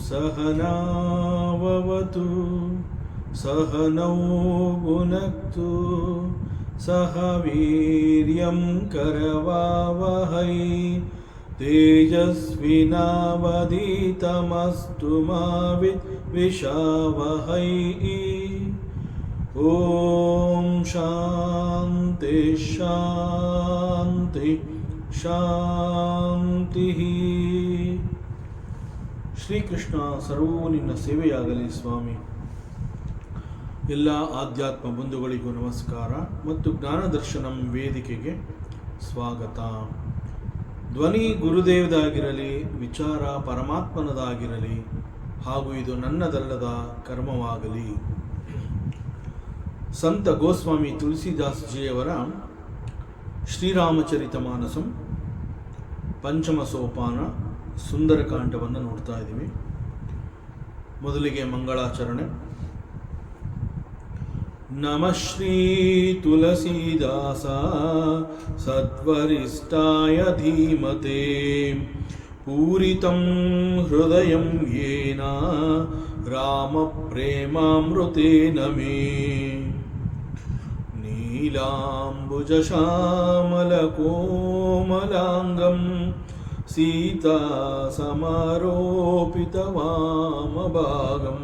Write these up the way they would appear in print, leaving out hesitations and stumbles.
सहनाववतु सहनौ भुनक्तु सह वीर्यं करवावहै तेजस्विनावधीतमस्तु मा विद्विषावहै। ॐ शान्ति शान्ति ಶಾಂತಿಃ. ಶ್ರೀಕೃಷ್ಣ ಸರ್ವೂ ನಿನ್ನ ಸೇವೆಯಾಗಲಿ ಸ್ವಾಮಿ. ಎಲ್ಲ ಆಧ್ಯಾತ್ಮ ಬಂಧುಗಳಿಗೂ ನಮಸ್ಕಾರ ಮತ್ತು ಜ್ಞಾನದರ್ಶನಂ ವೇದಿಕೆಗೆ ಸ್ವಾಗತ. ಧ್ವನಿ ಗುರುದೇವದಾಗಿರಲಿ, ವಿಚಾರ ಪರಮಾತ್ಮನದಾಗಿರಲಿ, ಹಾಗೂ ಇದು ನನ್ನದಲ್ಲದ ಕರ್ಮವಾಗಲಿ. ಸಂತ ಗೋಸ್ವಾಮಿ ತುಳಸಿದಾಸ್ಜಿಯವರ ಶ್ರೀರಾಮಚರಿತಮಾನಸಂ ಪಂಚಮ ಸೋಪಾನ ಸುಂದರಕಾಂಡವನ್ನು ನೋಡ್ತಾ ಇದ್ದೀವಿ. ಮೊದಲಿಗೆ ಮಂಗಳಾಚರಣೆ. ನಮಃ ಶ್ರೀ ತುಳಸೀದಾಸ ಸದ್ವರಿಷ್ಠಾಯ ಧೀಮತೆ ಪೂರಿತಂ ಹೃದಯಂ ಯೇನ ರಾಮ ಪ್ರೇಮಾಮೃತೇನ ಮೇ ನೀಲಾಂಬುಜಶ್ಯಾಮಲಕೋಮಲಾಂಗಂ ಸೀತಾ ಸಮರೋಪಿತವಾಮಭಾಗಂ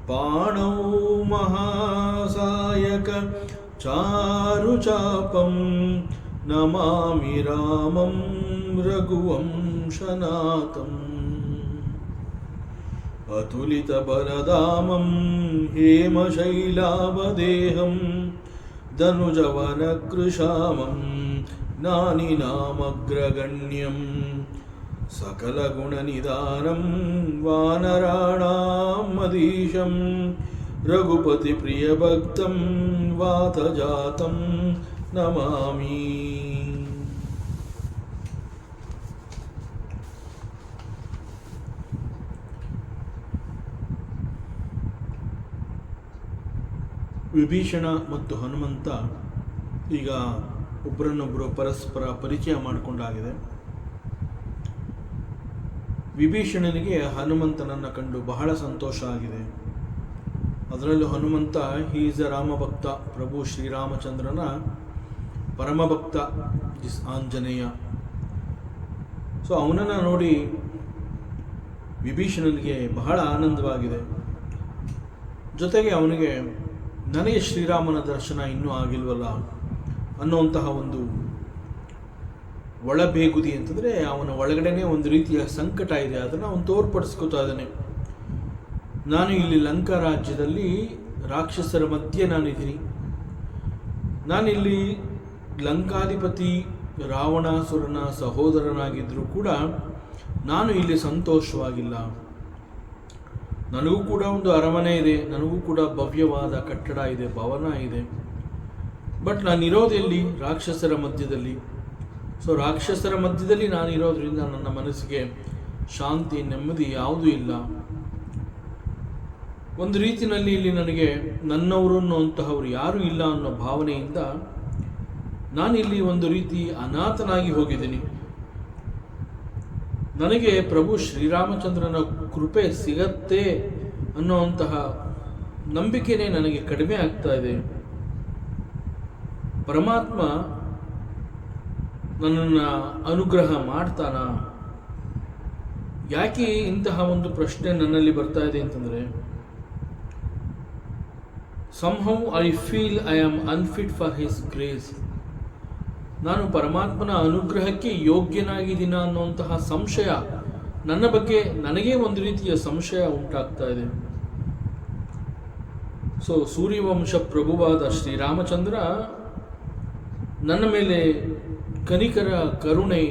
ಪಾಣೌ ಮಹಾಸಾಯಕ ಚಾರುಚಾಪಂ ನಮಾಮಿ ರಾಮಂ ರಘುವಂಶನಾಥಂ ಅತುಲಿತಬಲಧಾಮಂ ಹೇಮಶೈಲಾವದೇಹಂ ಧನುಜವನಕೃಶಾಮಂ ಜ್ಞಾನಿನಾಮಗ್ರಗಣ್ಯಂ ಸಕಲಗುಣನಿಧಾನಂ ವಾನರಾಣಾಂ ಮದೀಶಂ ರಘುಪತಿ ಪ್ರಿಯಭಕ್ತಂ ವಾತಜಾತಂ ನಮಾಮಿ. ವಿಭೀಷಣ ಮತ್ತು ಹನುಮಂತ ಈಗ ಒಬ್ಬರನ್ನೊಬ್ಬರು ಪರಸ್ಪರ ಪರಿಚಯ ಮಾಡಿಕೊಂಡಾಗಿದೆ. ವಿಭೀಷಣನಿಗೆ ಹನುಮಂತನನ್ನು ಕಂಡು ಬಹಳ ಸಂತೋಷ ಆಗಿದೆ. ಅದರಲ್ಲೂ ಹನುಮಂತ ಈಸ್ ಅ ರಾಮಭಕ್ತ, ಪ್ರಭು ಶ್ರೀರಾಮಚಂದ್ರನ ಪರಮಭಕ್ತ ಆಂಜನೇಯ. ಸೊ ಅವನನ್ನು ನೋಡಿ ವಿಭೀಷಣನಿಗೆ ಬಹಳ ಆನಂದವಾಗಿದೆ. ಜೊತೆಗೆ ಅವನಿಗೆ ನನಗೆ ಶ್ರೀರಾಮನ ದರ್ಶನ ಇನ್ನೂ ಆಗಿಲ್ವಲ್ಲ ಅನ್ನುವಂತಹ ಒಂದು ಒಳಬೇಗುದಿ, ಅಂತಂದರೆ ಅವನ ಒಳಗಡೆನೇ ಒಂದು ರೀತಿಯ ಸಂಕಟ ಇದೆ. ಅದನ್ನು ಅವನು ತೋರ್ಪಡಿಸ್ಕೊತಾ ಇದ್ದಾನೆ. ನಾನು ಇಲ್ಲಿ ಲಂಕಾ ರಾಜ್ಯದಲ್ಲಿ ರಾಕ್ಷಸರ ಮಧ್ಯೆ ನಾನಿದ್ದೀನಿ. ನಾನಿಲ್ಲಿ ಲಂಕಾಧಿಪತಿ ರಾವಣಾಸುರನ ಸಹೋದರನಾಗಿದ್ದರೂ ಕೂಡ ನಾನು ಇಲ್ಲಿ ಸಂತೋಷವಾಗಿಲ್ಲ. ನನಗೂ ಕೂಡ ಒಂದು ಅರಮನೆ ಇದೆ, ನನಗೂ ಕೂಡ ಭವ್ಯವಾದ ಕಟ್ಟಡ ಇದೆ, ಭವನ ಇದೆ. ಬಟ್ ನಾನಿರೋದೆಲ್ಲಿ? ರಾಕ್ಷಸರ ಮಧ್ಯದಲ್ಲಿ. ಸೊ ರಾಕ್ಷಸರ ಮಧ್ಯದಲ್ಲಿ ನಾನಿರೋದ್ರಿಂದ ನನ್ನ ಮನಸ್ಸಿಗೆ ಶಾಂತಿ, ನೆಮ್ಮದಿ ಯಾವುದೂ ಇಲ್ಲ. ಒಂದು ರೀತಿಯಲ್ಲಿ ಇಲ್ಲಿ ನನಗೆ ನನ್ನವರು ಅನ್ನುವಂತಹವ್ರು ಯಾರೂ ಇಲ್ಲ ಅನ್ನೋ ಭಾವನೆಯಿಂದ ನಾನಿಲ್ಲಿ ಒಂದು ರೀತಿ ಅನಾಥನಾಗಿ ಹೋಗಿದ್ದೀನಿ. ನನಗೆ ಪ್ರಭು ಶ್ರೀರಾಮಚಂದ್ರನ ಕೃಪೆ ಸಿಗತ್ತೆ ಅನ್ನುವಂತಹ ನಂಬಿಕೆನೇ ನನಗೆ ಕಡಿಮೆ ಆಗ್ತಾ ಇದೆ. ಪರಮಾತ್ಮ ನನ್ನನ್ನು ಅನುಗ್ರಹ ಮಾಡ್ತಾನ? ಯಾಕೆ ಇಂತಹ ಒಂದು ಪ್ರಶ್ನೆ ನನ್ನಲ್ಲಿ ಬರ್ತಾ ಇದೆ ಅಂತಂದರೆ, somehow I feel I am unfit for his grace. ನಾನು ಪರಮಾತ್ಮನ ಅನುಗ್ರಹಕ್ಕೆ ಯೋಗ್ಯನಾಗಿದ್ದೀನ ಅನ್ನುವಂತಹ ಸಂಶಯ ನನ್ನ ಬಗ್ಗೆ ನನಗೇ ಒಂದು ರೀತಿಯ ಸಂಶಯ ಉಂಟಾಗ್ತಾ ಇದೆ. ಸೊ ಸೂರ್ಯವಂಶ ಪ್ರಭುವಾದ ಶ್ರೀರಾಮಚಂದ್ರ ನನ್ನ ಮೇಲೆ ಕನಿಕರ, ಕರುಣೆ,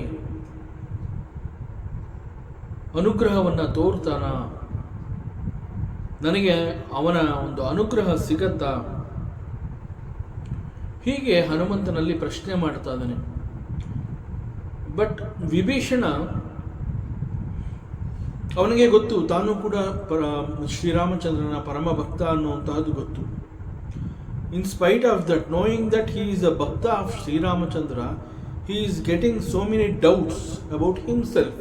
ಅನುಗ್ರಹವನ್ನು ತೋರ್ತಾನ? ನನಗೆ ಅವನ ಒಂದು ಅನುಗ್ರಹ ಸಿಗತ್ತಾ? ಹೀಗೆ ಹನುಮಂತನಲ್ಲಿ ಪ್ರಶ್ನೆ ಮಾಡ್ತಾ ಇದ್ದಾನೆ. ಬಟ್ ವಿಭೀಷಣ, ಅವನಿಗೆ ಗೊತ್ತು ತಾನು ಕೂಡ ಶ್ರೀರಾಮಚಂದ್ರನ ಪರಮ ಭಕ್ತ ಅನ್ನುವಂತಹದ್ದು ಗೊತ್ತು. In spite of that, knowing that he is a bhakta of Shri Ramachandra, he is getting so many doubts about himself.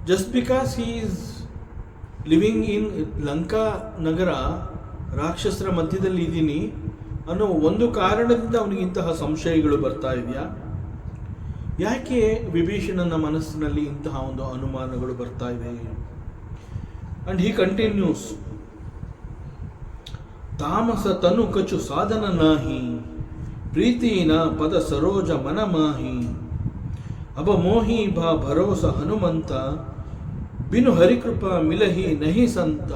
Just because he is living in Lanka ನಗರ, ರಾಕ್ಷಸರ ಮಧ್ಯದಲ್ಲಿ ಇದ್ದೀನಿ ಅನ್ನೋ ಒಂದು ಕಾರಣದಿಂದ ಅವನಿಗೆ ಇಂತಹ ಸಂಶಯಗಳು ಬರ್ತಾ ಇದೆಯಾ? ಯಾಕೆ ವಿಭೀಷಣನ ಮನಸ್ಸಿನಲ್ಲಿ ಇಂತಹ ಒಂದು ಅನುಮಾನಗಳು ಬರ್ತಾ ಇದೆ? ಅಂಡ್ ಹಿ ಕಂಟಿನ್ಯೂಸ್, ತಾಮಸ ತನು ಕಚು ಸಾಧನ ನಾಹಿ, ಪ್ರೀತಿನ ಪದ ಸರೋಜ ಮನ ಮಾಹಿ, ಅಬ ಮೋಹಿ ಭಾ ಭರೋಸ ಹನುಮಂತ, ಬಿನು ಹರಿಕೃಪಾ ಮಿಲಹಿ ನಹಿ ಸಂತ.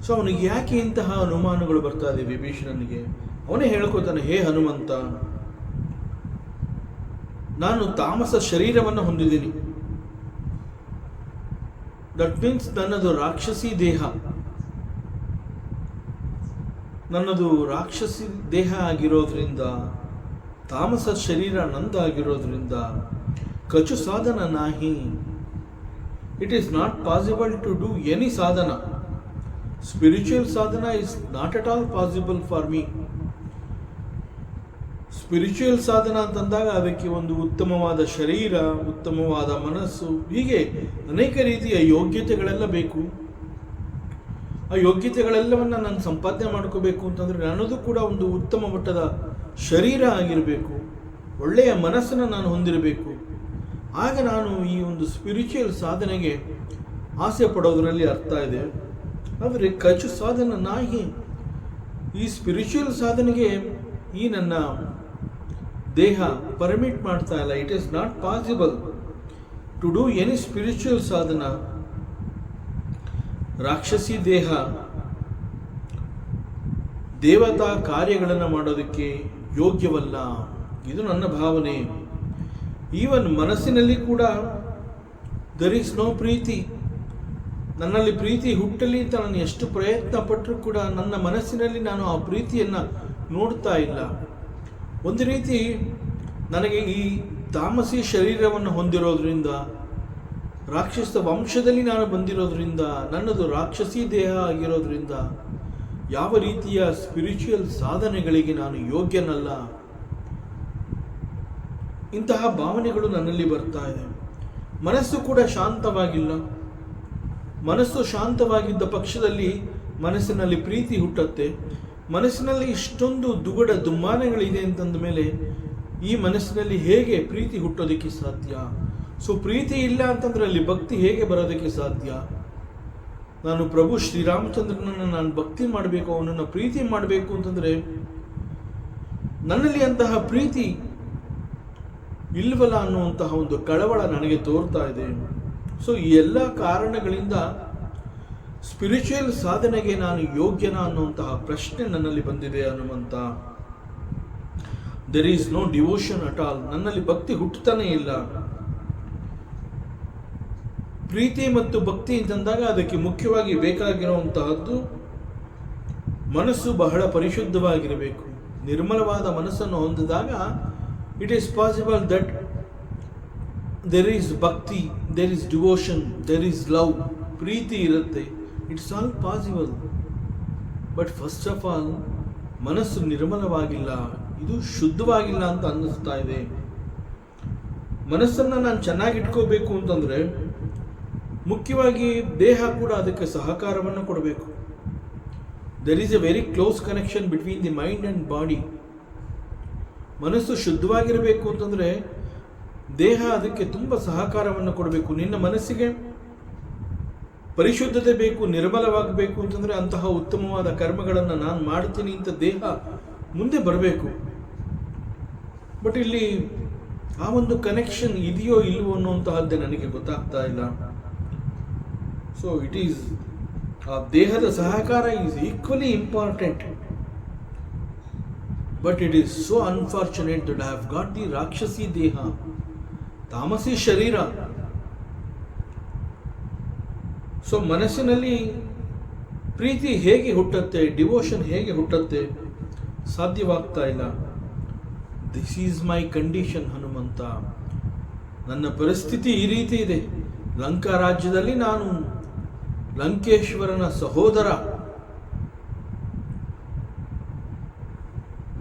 ಸೊ ಅವನಿಗೆ ಯಾಕೆ ಇಂತಹ ಅನುಮಾನಗಳು ಬರ್ತಾ ಇದೆ ವಿಭೀಷಣನಿಗೆ? ಅವನೇ ಹೇಳ್ಕೊತಾನೆ, ಹೇ ಹನುಮಂತ, ನಾನು ತಾಮಸ ಶರೀರವನ್ನು ಹೊಂದಿದ್ದೀನಿ. ದಟ್ ಮೀನ್ಸ್ ನನ್ನದು ರಾಕ್ಷಸಿ ದೇಹ, ನನ್ನದು ರಾಕ್ಷಸಿ ದೇಹ ಆಗಿರೋದ್ರಿಂದ, ತಾಮಸ ಶರೀರ ನಂದಾಗಿರೋದ್ರಿಂದ, ಕಚು ಸಾಧನ ನಾಹಿ, it is not possible to do any sadhana. Spiritual sadhana is not at all possible for me. Spiritual sadhana ಅಂತಂದಾಗ ಅದಕ್ಕೆ ಒಂದು ಉತ್ತಮವಾದ ಶರೀರ, ಉತ್ತಮವಾದ ಮನಸ್ಸು, ಹೀಗೆ ಅನೇಕ ರೀತಿಯ ಯೋಗ್ಯತೆಗಳೆಲ್ಲ ಬೇಕು. ಆ ಯೋಗ್ಯತೆಗಳೆಲ್ಲವನ್ನು ನಾನು ಸಂಪಾದನೆ ಮಾಡ್ಕೋಬೇಕು ಅಂತಂದರೆ ನನ್ನದು ಕೂಡ ಒಂದು ಉತ್ತಮ ಮಟ್ಟದ ಶರೀರ ಆಗಿರಬೇಕು, ಒಳ್ಳೆಯ ಮನಸ್ಸನ್ನು ನಾನು ಹೊಂದಿರಬೇಕು. ಆಗ ನಾನು ಈ ಒಂದು ಸ್ಪಿರಿಚುವಲ್ ಸಾಧನೆಗೆ ಆಸೆ ಪಡೋದರಲ್ಲಿ ಅರ್ಥ ಇದೆ. ಆದರೆ ಕಚು ಸಾಧನ ನಾಹಿ, ಈ ಸ್ಪಿರಿಚುವಲ್ ಸಾಧನೆಗೆ ಈ ನನ್ನ ದೇಹ ಪರ್ಮಿಟ್ ಮಾಡ್ತಾ ಇಲ್ಲ. It is not possible to do any spiritual sadhana. ರಾಕ್ಷಸಿ ದೇಹ ದೇವತಾ ಕಾರ್ಯಗಳನ್ನು ಮಾಡೋದಕ್ಕೆ ಯೋಗ್ಯವಲ್ಲ, ಇದು ನನ್ನ ಭಾವನೆ. ಈವನ್ ಮನಸ್ಸಿನಲ್ಲಿ ಕೂಡ ದರ್ ಈಸ್ ನೋ ಪ್ರೀತಿ. ನನ್ನಲ್ಲಿ ಪ್ರೀತಿ ಹುಟ್ಟಲಿ ಅಂತ ನಾನು ಎಷ್ಟು ಪ್ರಯತ್ನ ಪಟ್ಟರೂ ಕೂಡ ನನ್ನ ಮನಸ್ಸಿನಲ್ಲಿ ನಾನು ಆ ಪ್ರೀತಿಯನ್ನು ನೋಡ್ತಾ ಇಲ್ಲ. ಒಂದು ರೀತಿ ನನಗೆ ಈ ತಾಮಸಿ ಶರೀರವನ್ನು ಹೊಂದಿರೋದ್ರಿಂದ, ರಾಕ್ಷಸ ವಂಶದಲ್ಲಿ ನಾನು ಬಂದಿರೋದ್ರಿಂದ, ನನ್ನದು ರಾಕ್ಷಸಿ ದೇಹ ಆಗಿರೋದ್ರಿಂದ ಯಾವ ರೀತಿಯ ಸ್ಪಿರಿಚುವಲ್ ಸಾಧನೆಗಳಿಗೆ ನಾನು ಯೋಗ್ಯನಲ್ಲ, ಇಂತಹ ಭಾವನೆಗಳು ನನ್ನಲ್ಲಿ ಬರ್ತಾ ಇದೆ. ಮನಸ್ಸು ಕೂಡ ಶಾಂತವಾಗಿಲ್ಲ. ಮನಸ್ಸು ಶಾಂತವಾಗಿದ್ದ ಪಕ್ಷದಲ್ಲಿ ಮನಸ್ಸಿನಲ್ಲಿ ಪ್ರೀತಿ ಹುಟ್ಟುತ್ತೆ. ಮನಸ್ಸಿನಲ್ಲಿ ಇಷ್ಟೊಂದು ದುಗುಡ ದುಮ್ಮಾನಗಳಿದೆ ಅಂತಂದ ಮೇಲೆ ಈ ಮನಸ್ಸಿನಲ್ಲಿ ಹೇಗೆ ಪ್ರೀತಿ ಹುಟ್ಟೋದಕ್ಕೆ ಸಾಧ್ಯ? ಸೊ ಪ್ರೀತಿ ಇಲ್ಲ ಅಂತಂದ್ರೆ ಅಲ್ಲಿ ಭಕ್ತಿ ಹೇಗೆ ಬರೋದಕ್ಕೆ ಸಾಧ್ಯ? ನಾನು ಪ್ರಭು ಶ್ರೀರಾಮಚಂದ್ರನನ್ನು ನಾನು ಭಕ್ತಿ ಮಾಡಬೇಕು, ಅವನನ್ನು ಪ್ರೀತಿ ಮಾಡಬೇಕು ಅಂತಂದರೆ ನನ್ನಲ್ಲಿ ಅಂತಹ ಪ್ರೀತಿ ಇಲ್ವಲ್ಲ ಅನ್ನುವಂತಹ ಒಂದು ಕಳವಳ ನನಗೆ ತೋರ್ತಾ ಇದೆ. ಸೊ ಈ ಎಲ್ಲ ಕಾರಣಗಳಿಂದ ಸ್ಪಿರಿಚುವಲ್ ಸಾಧನೆಗೆ ನಾನು ಯೋಗ್ಯನ ಅನ್ನುವಂತಹ ಪ್ರಶ್ನೆ ನನ್ನಲ್ಲಿ ಬಂದಿದೆ Hanumantha. There is no devotion at all. ನನ್ನಲ್ಲಿ ಭಕ್ತಿ ಹುಟ್ಟುತ್ತಾನೆ ಇಲ್ಲ. ಪ್ರೀತಿ ಮತ್ತು ಭಕ್ತಿ ಅಂತಂದಾಗ ಅದಕ್ಕೆ ಮುಖ್ಯವಾಗಿ ಬೇಕಾಗಿರುವಂತಹದ್ದು ಮನಸ್ಸು ಬಹಳ ಪರಿಶುದ್ಧವಾಗಿರಬೇಕು. ನಿರ್ಮಲವಾದ ಮನಸ್ಸನ್ನು ಹೊಂದಿದಾಗ it is possible that there is bhakti, there is devotion, there is love. ಪ್ರೀತಿ ಇರುತ್ತೆ. It's all possible. But first of all ಮನಸ್ಸು ನಿರ್ಮಲವಾಗಿಲ್ಲ, ಇದು ಶುದ್ಧವಾಗಿಲ್ಲ ಅಂತ ಅನ್ನಿಸ್ತಾ ಇದೆ. ಮನಸ್ಸನ್ನು ನಾನು ಚೆನ್ನಾಗಿಟ್ಕೋಬೇಕು ಅಂತಂದರೆ ಮುಖ್ಯವಾಗಿ ದೇಹ ಕೂಡ ಅದಕ್ಕೆ ಸಹಕಾರವನ್ನು ಕೊಡಬೇಕು. There is a very close connection between the mind and body. ಮನಸ್ಸು ಶುದ್ಧವಾಗಿರಬೇಕು ಅಂತಂದರೆ ದೇಹ ಅದಕ್ಕೆ ತುಂಬ ಸಹಕಾರವನ್ನು ಕೊಡಬೇಕು. ನಿನ್ನ ಮನಸ್ಸಿಗೆ ಪರಿಶುದ್ಧತೆ ಬೇಕು, ನಿರ್ಮಲವಾಗಬೇಕು ಅಂತಂದರೆ ಅಂತಹ ಉತ್ತಮವಾದ ಕರ್ಮಗಳನ್ನು ನಾನು ಮಾಡ್ತೀನಿ ಅಂತ ದೇಹ ಮುಂದೆ ಬರಬೇಕು. ಬಟ್ ಇಲ್ಲಿ ಆ ಒಂದು ಕನೆಕ್ಷನ್ ಇದೆಯೋ ಇಲ್ವೋ ಅನ್ನುವಂತಹದ್ದೇ ನನಗೆ ಗೊತ್ತಾಗ್ತಾ ಇಲ್ಲ. ಸೊ ಇಟ್ ಈಸ್, ಆ ದೇಹದ ಸಹಕಾರ is equally important. But it is so unfortunate that I have got the ರಾಕ್ಷಸಿ ದೇಹ, ತಾಮಸಿ ಶರೀರ. ಸೊ ಮನಸ್ಸಿನಲ್ಲಿ ಪ್ರೀತಿ ಹೇಗೆ ಹುಟ್ಟುತ್ತೆ, ಡಿವೋಷನ್ ಹೇಗೆ ಹುಟ್ಟುತ್ತೆ, ಸಾಧ್ಯವಾಗ್ತಾ ಇಲ್ಲ. This is my condition Hanumantha. ನನ್ನ ಪರಿಸ್ಥಿತಿ ಈ ರೀತಿ ಇದೆ. ಲಂಕಾ ರಾಜ್ಯದಲ್ಲಿ ನಾನು ಲಂಕೇಶ್ವರನ ಸಹೋದರ.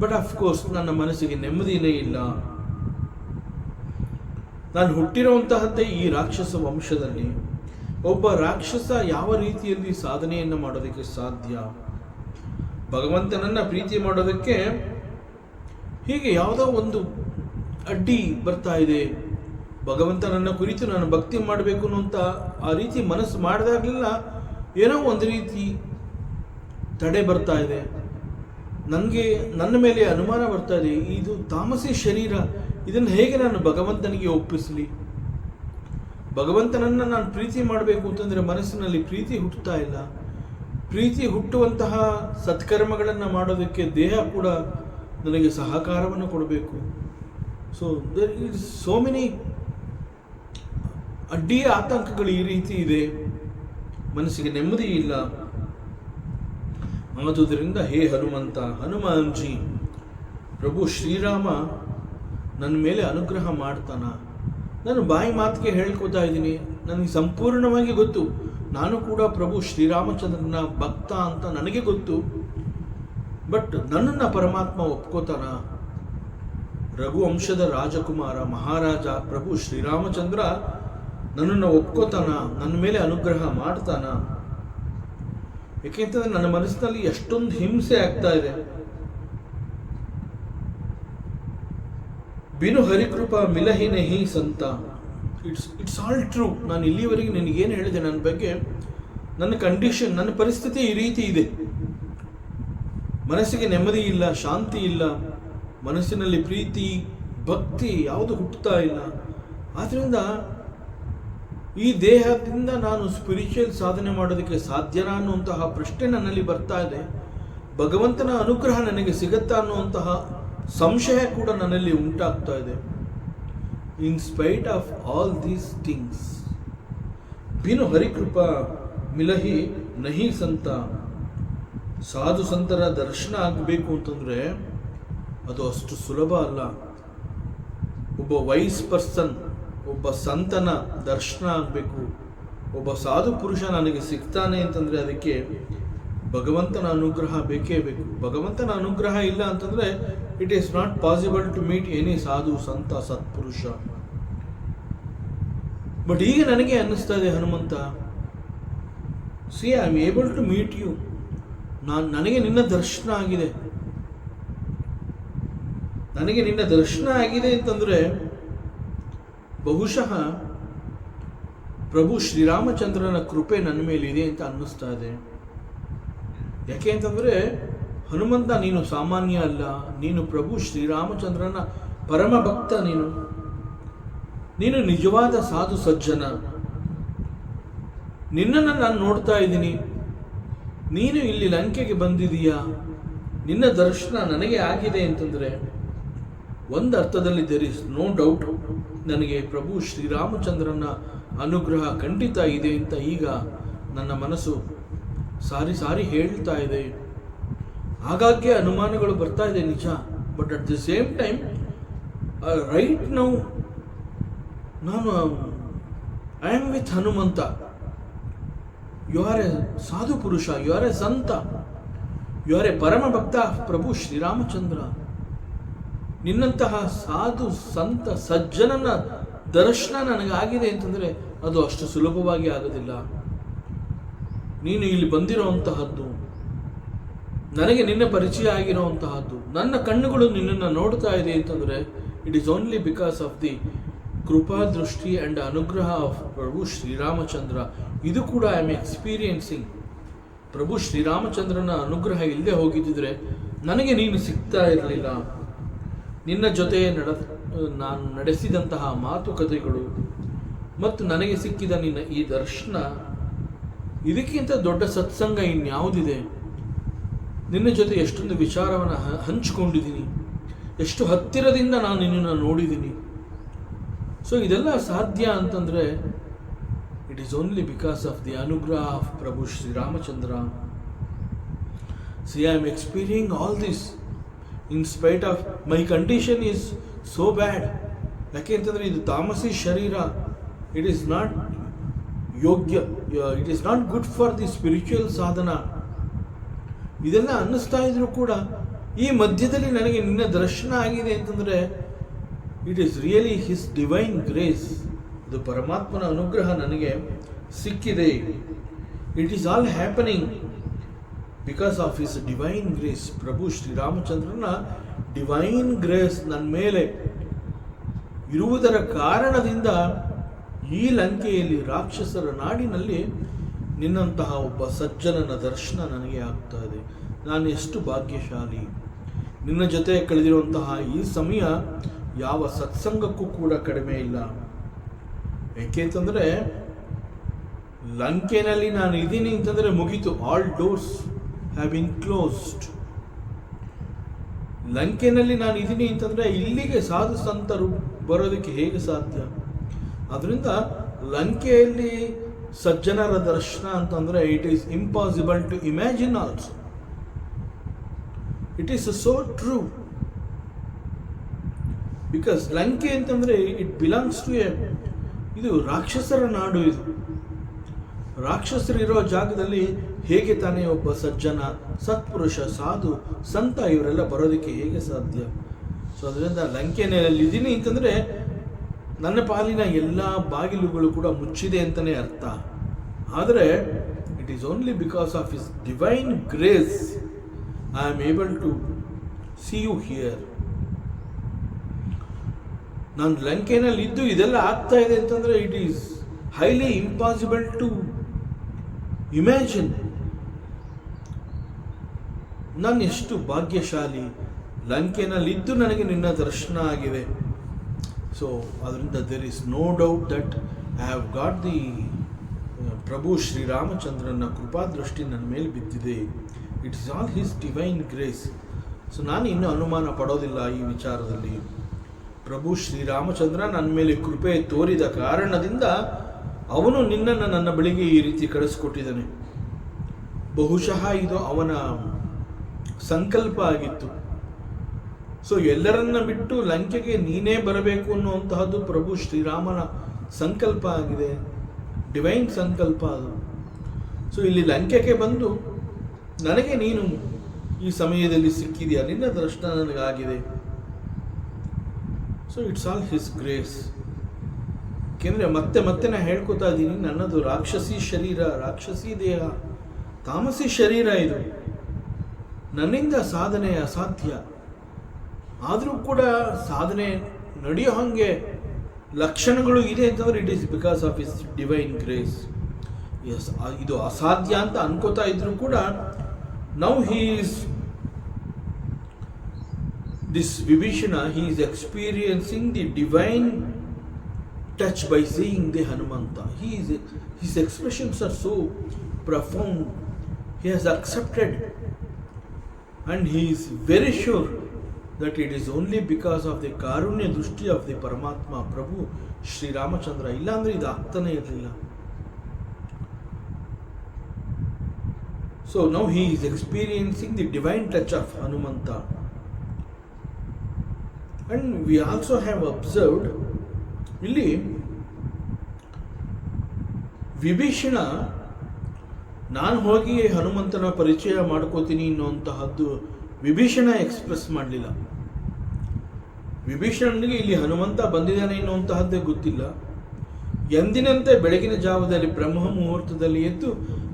ಬಟ್ ಅಫ್ಕೋರ್ಸ್ ನನ್ನ ಮನಸ್ಸಿಗೆ ನೆಮ್ಮದಿಯೇ ಇಲ್ಲ. ನಾನು ಹುಟ್ಟಿರುವಂತಹದ್ದೇ ಈ ರಾಕ್ಷಸ ವಂಶದಲ್ಲಿ. ಒಬ್ಬ ರಾಕ್ಷಸ ಯಾವ ರೀತಿಯಲ್ಲಿ ಸಾಧನೆಯನ್ನು ಮಾಡೋದಕ್ಕೆ ಸಾಧ್ಯ? ಭಗವಂತನನ್ನ ಪ್ರೀತಿ ಮಾಡೋದಕ್ಕೆ ಹೀಗೆ ಯಾವುದೋ ಒಂದು ಅಡ್ಡಿ ಬರ್ತಾ ಇದೆ. ಭಗವಂತನನ್ನ ಕುರಿತು ನಾನು ಭಕ್ತಿ ಮಾಡಬೇಕು ಅನ್ನುವಂಥ ಆ ರೀತಿ ಮನಸ್ಸು ಮಾಡಿದಾಗಲೆಲ್ಲ ಏನೋ ಒಂದು ರೀತಿ ತಡೆ ಬರ್ತಾ ಇದೆ. ನನಗೆ ನನ್ನ ಮೇಲೆ ಅನುಮಾನ ಬರ್ತಾ ಇದೆ, ಇದು ತಾಮಸಿ ಶರೀರ, ಇದನ್ನು ಹೇಗೆ ನಾನು ಭಗವಂತನಿಗೆ ಒಪ್ಪಿಸಲಿ? ಭಗವಂತನನ್ನು ನಾನು ಪ್ರೀತಿ ಮಾಡಬೇಕು ಅಂತಂದರೆ ಮನಸ್ಸಿನಲ್ಲಿ ಪ್ರೀತಿ ಹುಟ್ಟುತ್ತಾ ಇಲ್ಲ. ಪ್ರೀತಿ ಹುಟ್ಟುವಂತಹ ಸತ್ಕರ್ಮಗಳನ್ನು ಮಾಡೋದಕ್ಕೆ ದೇಹ ಕೂಡ ನನಗೆ ಸಹಕಾರವನ್ನು ಕೊಡಬೇಕು. So there is so many ಅಡ್ಡಿಯ ಆತಂಕಗಳು ಈ ರೀತಿ ಇದೆ. ಮನಸ್ಸಿಗೆ ನೆಮ್ಮದಿ ಇಲ್ಲ. ಆದುದರಿಂದ ಹೇ ಹನುಮಂತ, ಹನುಮಾನ್ಜಿ, ಪ್ರಭು ಶ್ರೀರಾಮ ನನ್ನ ಮೇಲೆ ಅನುಗ್ರಹ ಮಾಡ್ತಾನ. ನಾನು ಬಾಯಿ ಮಾತಿಗೆ ಹೇಳ್ಕೊತಾ ಇದ್ದೀನಿ, ನನಗೆ ಸಂಪೂರ್ಣವಾಗಿ ಗೊತ್ತು. ನಾನು ಕೂಡ ಪ್ರಭು ಶ್ರೀರಾಮಚಂದ್ರನ ಭಕ್ತ ಅಂತ ನನಗೆ ಗೊತ್ತು. ಬಟ್ ನನ್ನನ್ನು ಪರಮಾತ್ಮ ಒಪ್ಕೋತಾನ? ರಘುವಂಶದ ರಾಜಕುಮಾರ ಮಹಾರಾಜ ಪ್ರಭು ಶ್ರೀರಾಮಚಂದ್ರ ನನ್ನನ್ನು ಒಪ್ಕೋತಾನ? ನನ್ನ ಮೇಲೆ ಅನುಗ್ರಹ ಮಾಡ್ತಾನ? ಏಕೆಂತಂದ್ರೆ ನನ್ನ ಮನಸ್ಸಿನಲ್ಲಿ ಎಷ್ಟೊಂದು ಹಿಂಸೆ ಆಗ್ತಾ ಇದೆ. ಬಿನು ಹರಿಕೃಪಾ ಮಿಲಹಿ ನಹಿ ಸಂತ. It's all true. ನಾನು ಇಲ್ಲಿವರೆಗೆ ನಿನಗೇನು ಹೇಳಿದೆ ನನ್ನ ಬಗ್ಗೆ, ನನ್ನ ಕಂಡೀಷನ್, ನನ್ನ ಪರಿಸ್ಥಿತಿ ಈ ರೀತಿ ಇದೆ. ಮನಸ್ಸಿಗೆ ನೆಮ್ಮದಿ ಇಲ್ಲ, ಶಾಂತಿ ಇಲ್ಲ, ಮನಸ್ಸಿನಲ್ಲಿ ಪ್ರೀತಿ ಭಕ್ತಿ ಯಾವುದು ಹುಟ್ಟುತ್ತಾ ಇಲ್ಲ. ಆದ್ದರಿಂದ ಈ ದೇಹದಿಂದ ನಾನು ಸ್ಪಿರಿಚುವಲ್ ಸಾಧನೆ ಮಾಡೋದಕ್ಕೆ ಸಾಧ್ಯನಾ ಅನ್ನುವಂತಹ ಪ್ರಶ್ನೆ ನನ್ನಲ್ಲಿ ಬರ್ತಾ ಇದೆ. ಭಗವಂತನ ಅನುಗ್ರಹ ನನಗೆ ಸಿಗತ್ತಾ ಅನ್ನುವಂತಹ ಸಂಶಯ ಕೂಡ ನನ್ನಲ್ಲಿ ಉಂಟಾಗ್ತಾ ಇದೆ. In spite of all these things, ಬಿನು ಹರಿಕೃಪಾ ಮಿಲಹಿ ನಹಿ ಸಂತ. ಸಾಧು ಸಂತರ ದರ್ಶನ ಆಗಬೇಕು ಅಂತಂದರೆ ಅದು ಅಷ್ಟು ಸುಲಭ ಅಲ್ಲ. ಒಬ್ಬ ವೈಸ್ ಪರ್ಸನ್, ಒಬ್ಬ ಸಂತನ ದರ್ಶನ ಆಗಬೇಕು, ಒಬ್ಬ ಸಾಧು ಪುರುಷ ನನಗೆ ಸಿಗ್ತಾನೆ ಅಂತಂದರೆ ಅದಕ್ಕೆ ಭಗವಂತನ ಅನುಗ್ರಹ ಬೇಕೇ ಬೇಕು. ಭಗವಂತನ ಅನುಗ್ರಹ ಇಲ್ಲ ಅಂತಂದರೆ it is not possible to meet any sadhu sant satpurusha. But ಈಗ ನನಗೆ ಅನ್ನಿಸ್ತಾ ಇದೆ Hanumantha, see I am able to meet you. ನನಗೆ ನಿನ್ನ ದರ್ಶನ ಆಗಿದೆ. ನನಗೆ ನಿನ್ನ ದರ್ಶನ ಆಗಿದೆ ಅಂತಂದರೆ ಬಹುಶಃ ಪ್ರಭು ಶ್ರೀರಾಮಚಂದ್ರನ ಕೃಪೆ ನನ್ನ ಮೇಲಿದೆ ಅಂತ ಅನ್ನಿಸ್ತಾ ಇದೆ. ಯಾಕೆ ಅಂತಂದರೆ ಹನುಮಂತ, ನೀನು ಸಾಮಾನ್ಯ ಅಲ್ಲ. ನೀನು ಪ್ರಭು ಶ್ರೀರಾಮಚಂದ್ರನ ಪರಮ ಭಕ್ತ. ನೀನು ನಿಜವಾದ ಸಾಧು ಸಜ್ಜನ. ನಿನ್ನನ್ನು ನಾನು ನೋಡ್ತಾ ಇದ್ದೀನಿ. ನೀನು ಇಲ್ಲಿ ಲಂಕೆಗೆ ಬಂದಿದೀಯಾ, ನಿನ್ನ ದರ್ಶನ ನನಗೆ ಆಗಿದೆ ಅಂತಂದರೆ ಒಂದು ಅರ್ಥದಲ್ಲಿ ದೇರ್ ಇಸ್ ನೋ ಡೌಟ್, ನನಗೆ ಪ್ರಭು ಶ್ರೀರಾಮಚಂದ್ರನ ಅನುಗ್ರಹ ಖಂಡಿತ ಇದೆ ಅಂತ ಈಗ ನನ್ನ ಮನಸ್ಸು ಸಾರಿ ಸಾರಿ ಹೇಳ್ತಾ ಇದೆ. ಆಗಾಗ್ಗೆ ಅನುಮಾನಗಳು ಬರ್ತಾ ಇದೆ ನಿಜ. But at the same time right now ನಾನು I am with Hanumantha. You are a sadhu purusha, you are a sant, you are a parama bhakta ಪ್ರಭು ಶ್ರೀರಾಮಚಂದ್ರ. ನಿನ್ನಂತಹ ಸಾಧು ಸಂತ ಸಜ್ಜನನ ದರ್ಶನ ನನಗಾಗಿದೆ ಅಂತಂದರೆ ಅದು ಅಷ್ಟು ಸುಲಭವಾಗಿ ಆಗೋದಿಲ್ಲ. ನೀನು ಇಲ್ಲಿ ಬಂದಿರೋವಂತಹದ್ದು, ನನಗೆ ನಿನ್ನ ಪರಿಚಯ ಆಗಿರೋವಂತಹದ್ದು, ನನ್ನ ಕಣ್ಣುಗಳು ನಿನ್ನನ್ನು ನೋಡ್ತಾ ಇದೆ ಅಂತಂದರೆ it is only because of the kripa drishti and ಅನುಗ್ರಹ ಆಫ್ ಪ್ರಭು ಶ್ರೀರಾಮಚಂದ್ರ. ಇದು ಕೂಡ ಐ ಆಮ್ ಎಕ್ಸ್ಪೀರಿಯನ್ಸಿಂಗ್. ಪ್ರಭು ಶ್ರೀರಾಮಚಂದ್ರನ ಅನುಗ್ರಹ ಇಲ್ಲದೆ ಹೋಗಿದ್ದರೆ ನನಗೆ ನೀನು ಸಿಗ್ತಾ ಇರಲಿಲ್ಲ. ನಿನ್ನ ಜೊತೆ ನಾನು ನಡೆಸಿದಂತಹ ಮಾತುಕತೆಗಳು ಮತ್ತು ನನಗೆ ಸಿಕ್ಕಿದ ನಿನ್ನ ಈ ದರ್ಶನ, ಇದಕ್ಕಿಂತ ದೊಡ್ಡ ಸತ್ಸಂಗ ಇನ್ಯಾವುದಿದೆ? ನಿನ್ನ ಜೊತೆ ಎಷ್ಟೊಂದು ವಿಚಾರವನ್ನು ಹಂಚಿಕೊಂಡಿದ್ದೀನಿ, ಎಷ್ಟು ಹತ್ತಿರದಿಂದ ನಾನು ನಿನ್ನನ್ನು ನೋಡಿದ್ದೀನಿ. ಸೊ ಇದೆಲ್ಲ ಸಾಧ್ಯ ಅಂತಂದರೆ it is only because of the anugraha of Prabhu Shri Ramachandra. See, I am experiencing all this in spite of my condition is so bad. ಯಾಕೆ ಅಂತಂದರೆ ಇದು ತಾಮಸಿ ಶರೀರ, ಇಟ್ ಈಸ್ ನಾಟ್ ಯೋಗ್ಯ, it is not good for the spiritual ಸಾಧನ. ಇದೆಲ್ಲ ಅನ್ನಿಸ್ತಾ ಇದ್ರು ಕೂಡ ಈ ಮಧ್ಯದಲ್ಲಿ ನನಗೆ ನಿನ್ನ ದರ್ಶನ ಆಗಿದೆ ಅಂತಂದರೆ it is really his divine grace. ಇದು ಪರಮಾತ್ಮನ ಅನುಗ್ರಹ ನನಗೆ ಸಿಕ್ಕಿದೆ. It is all happening because of his divine grace. ಪ್ರಭು ಶ್ರೀರಾಮಚಂದ್ರನ ಡಿವೈನ್ ಗ್ರೇಸ್ ನನ್ನ ಮೇಲೆ ಇರುವುದರ ಕಾರಣದಿಂದ ಈ ಲಂಕೆಯಲ್ಲಿ ರಾಕ್ಷಸರ ನಾಡಿನಲ್ಲಿ ನಿನ್ನಂತಹ ಒಬ್ಬ ಸಜ್ಜನನ ದರ್ಶನ ನನಗೆ ಆಗ್ತಾ ಇದೆ. ನಾನು ಎಷ್ಟು ಭಾಗ್ಯಶಾಲಿ. ನಿನ್ನ ಜೊತೆ ಕಳೆದಿರುವಂತಹ ಈ ಸಮಯ ಯಾವ ಸತ್ಸಂಗಕ್ಕೂ ಕೂಡ ಕಡಿಮೆ ಇಲ್ಲ. ಏಕೆಂತಂದರೆ ಲಂಕೆನಲ್ಲಿ ನಾನು ಇದ್ದೀನಿ ಅಂತಂದರೆ ಮುಗೀತು, all doors have been closed. ಲಂಕೆನಲ್ಲಿ ನಾನು ಇದ್ದೀನಿ ಅಂತಂದರೆ ಇಲ್ಲಿಗೆ ಸಾಧು ಸಂತರು ಬರೋದಕ್ಕೆ ಹೇಗೆ ಸಾಧ್ಯ? ಅದರಿಂದ ಲಂಕೆಯಲ್ಲಿ ಸಜ್ಜನರ ದರ್ಶನ ಅಂತಂದರೆ it is impossible to imagine also. It is so true. Because Lanka ಅಂತಂದರೆ ಇಟ್ ಬಿಲಾಂಗ್ಸ್ ಟು ಇದು ರಾಕ್ಷಸರ ನಾಡು. ಇದು ರಾಕ್ಷಸರಿರೋ ಜಾಗದಲ್ಲಿ ಹೇಗೆ ತಾನೇ ಒಬ್ಬ ಸಜ್ಜನ, ಸತ್ಪುರುಷ, ಸಾಧು, ಸಂತ ಇವರೆಲ್ಲ ಬರೋದಕ್ಕೆ ಹೇಗೆ ಸಾಧ್ಯ? ಸೊ ಅದರಿಂದ ಲಂಕೆನಲ್ಲಿ ಇದ್ದೀನಿ ಅಂತಂದರೆ ನನ್ನ ಪಾಲಿನ ಎಲ್ಲ ಬಾಗಿಲುಗಳು ಕೂಡ ಮುಚ್ಚಿದೆ ಅಂತಲೇ ಅರ್ಥ. ಆದರೆ it is only because of his divine grace I am able to see you here. ನಾನು ಲಂಕೆನಲ್ಲಿ ಇದ್ದು ಇದೆಲ್ಲ ಆಗ್ತಾ ಇದೆ ಅಂತಂದರೆ it is highly impossible to imagine. ನಾನು ಎಷ್ಟು ಭಾಗ್ಯಶಾಲಿ. ಲಂಕೆನಲ್ಲಿದ್ದು ನನಗೆ ನಿನ್ನ ದರ್ಶನ ಆಗಿದೆ. ಸೊ ಅದರಿಂದ there is no doubt that I have got the prabhu ಶ್ರೀರಾಮಚಂದ್ರನ ಕೃಪಾದೃಷ್ಟಿ ನನ್ನ ಮೇಲೆ ಬಿದ್ದಿದೆ. It is all his divine grace. So ನಾನು ಇನ್ನೂ ಅನುಮಾನ ಪಡೋದಿಲ್ಲ ಈ ವಿಚಾರದಲ್ಲಿ. ಪ್ರಭು ಶ್ರೀರಾಮಚಂದ್ರ ನನ್ನ ಮೇಲೆ ಕೃಪೆ ತೋರಿದ ಕಾರಣದಿಂದ ಅವನು ನಿನ್ನನ್ನು ನನ್ನ ಬಳಿಗೆ ಈ ರೀತಿ ಕಳಿಸ್ಕೊಟ್ಟಿದ್ದಾನೆ. ಬಹುಶಃ ಇದು ಅವನ ಸಂಕಲ್ಪ ಆಗಿತ್ತು. ಸೊ ಎಲ್ಲರನ್ನ ಬಿಟ್ಟು ಲಂಕೆಗೆ ನೀನೇ ಬರಬೇಕು ಅನ್ನುವಂತಹದ್ದು ಪ್ರಭು ಶ್ರೀರಾಮನ ಸಂಕಲ್ಪ ಆಗಿದೆ, ಡಿವೈನ್ ಸಂಕಲ್ಪ ಅದು. ಸೊ ಇಲ್ಲಿ ಲಂಕೆಗೆ ಬಂದು ನನಗೆ ನೀನು ಈ ಸಮಯದಲ್ಲಿ ಸಿಕ್ಕಿದೆಯಾ, ನಿನ್ನ ದರ್ಶನ ನನಗಾಗಿದೆ. So it's all his grace. ಏಕೆಂದರೆ ಮತ್ತೆ ನಾನು ಹೇಳ್ಕೊತಾ ಇದ್ದೀನಿ, ನನ್ನದು ರಾಕ್ಷಸಿ ಶರೀರ, ರಾಕ್ಷಸಿ ದೇಹ, ತಾಮಸಿ ಶರೀರ. ಇದು ನನ್ನಿಂದ ಸಾಧನೆ ಅಸಾಧ್ಯ. ಆದರೂ ಕೂಡ ಸಾಧನೆ ನಡೆಯೋ ಹಾಗೆ ಲಕ್ಷಣಗಳು ಇದೆ ಅಂತಂದರೆ it is because of his divine grace. Yes, ಇದು ಅಸಾಧ್ಯ ಅಂತ ಅನ್ಕೋತಾ ಇದ್ರು ಕೂಡ now he is this Vibhishana, he is experiencing the divine touch by seeing the Hanumanta. His expressions are so profound. He has accepted and he is very sure that it is only because of the karunya drushti of the Paramatma Prabhu Shri Ramachandra. Illa andre idu aagtane irlilla. So now he is experiencing the divine touch of Hanumanta. And we also have observed ಇಲ್ಲಿ ವಿಭೀಷಣ ನಾನು ಹೋಗಿ ಹನುಮಂತನ ಪರಿಚಯ ಮಾಡ್ಕೋತೀನಿ ಅನ್ನುವಂತಹದ್ದು Vibhishana express ಮಾಡಲಿಲ್ಲ. ವಿಭೀಷಣನಿಗೆ ಇಲ್ಲಿ ಹನುಮಂತ ಬಂದಿದ್ದಾನೆ ಎನ್ನುವಂತಹದ್ದೇ ಗೊತ್ತಿಲ್ಲ. ಎಂದಿನಂತೆ ಬೆಳಗಿನ ಜಾವದಲ್ಲಿ ಬ್ರಹ್ಮ ಮುಹೂರ್ತದಲ್ಲಿ ಎದ್ದು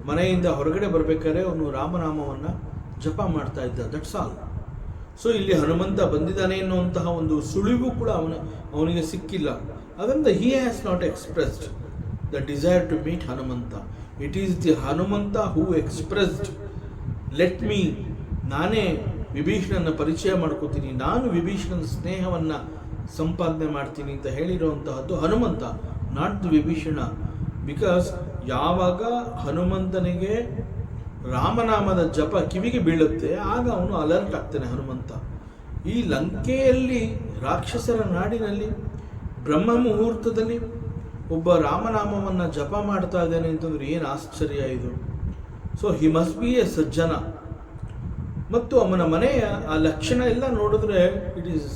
ಮನೆಯಿಂದ ಹೊರಗಡೆ ಬರಬೇಕಾದ್ರೆ ಅವನು ರಾಮನಾಮವನ್ನು ಜಪ ಮಾಡ್ತಾ ಇದ್ದ. That's all. ಸೊ ಇಲ್ಲಿ ಹನುಮಂತ ಬಂದಿದ್ದಾನೆ ಎನ್ನುವಂತಹ ಒಂದು ಸುಳಿವು ಕೂಡ ಅವನಿಗೆ ಸಿಕ್ಕಿಲ್ಲ. ಅದರಿಂದ he has not expressed the desire to meet Hanumanta. It is the Hanumanta who expressed, let me, ನಾನೇ ವಿಭೀಷಣನ ಪರಿಚಯ ಮಾಡ್ಕೋತೀನಿ, ನಾನು ವಿಭೀಷಣನ ಸ್ನೇಹವನ್ನು ಸಂಪಾದನೆ ಮಾಡ್ತೀನಿ ಅಂತ ಹೇಳಿರುವಂತಹದ್ದು Hanumantha, not the Vibhishana. Because ಯಾವಾಗ ಹನುಮಂತನಿಗೆ ರಾಮನಾಮದ ಜಪ ಕಿವಿಗೆ ಬೀಳುತ್ತೆ ಆಗ ಅವನು ಅಲರ್ಟ್ ಆಗ್ತಾನೆ ಹನುಮಂತ. ಈ ಲಂಕೆಯಲ್ಲಿ ರಾಕ್ಷಸರ ನಾಡಿನಲ್ಲಿ ಬ್ರಹ್ಮ ಮುಹೂರ್ತದಲ್ಲಿ ಒಬ್ಬ ರಾಮನಾಮವನ್ನು ಜಪ ಮಾಡ್ತಾ ಇದ್ದಾನೆ ಅಂತಂದ್ರೆ ಏನು ಆಶ್ಚರ್ಯ ಇದು. So he must be A ಸಜ್ಜನ. ಮತ್ತು ಅವನ ಮನೆಯ ಆ ಲಕ್ಷಣ ಎಲ್ಲ ನೋಡಿದ್ರೆ ಇಟ್ ಈಸ್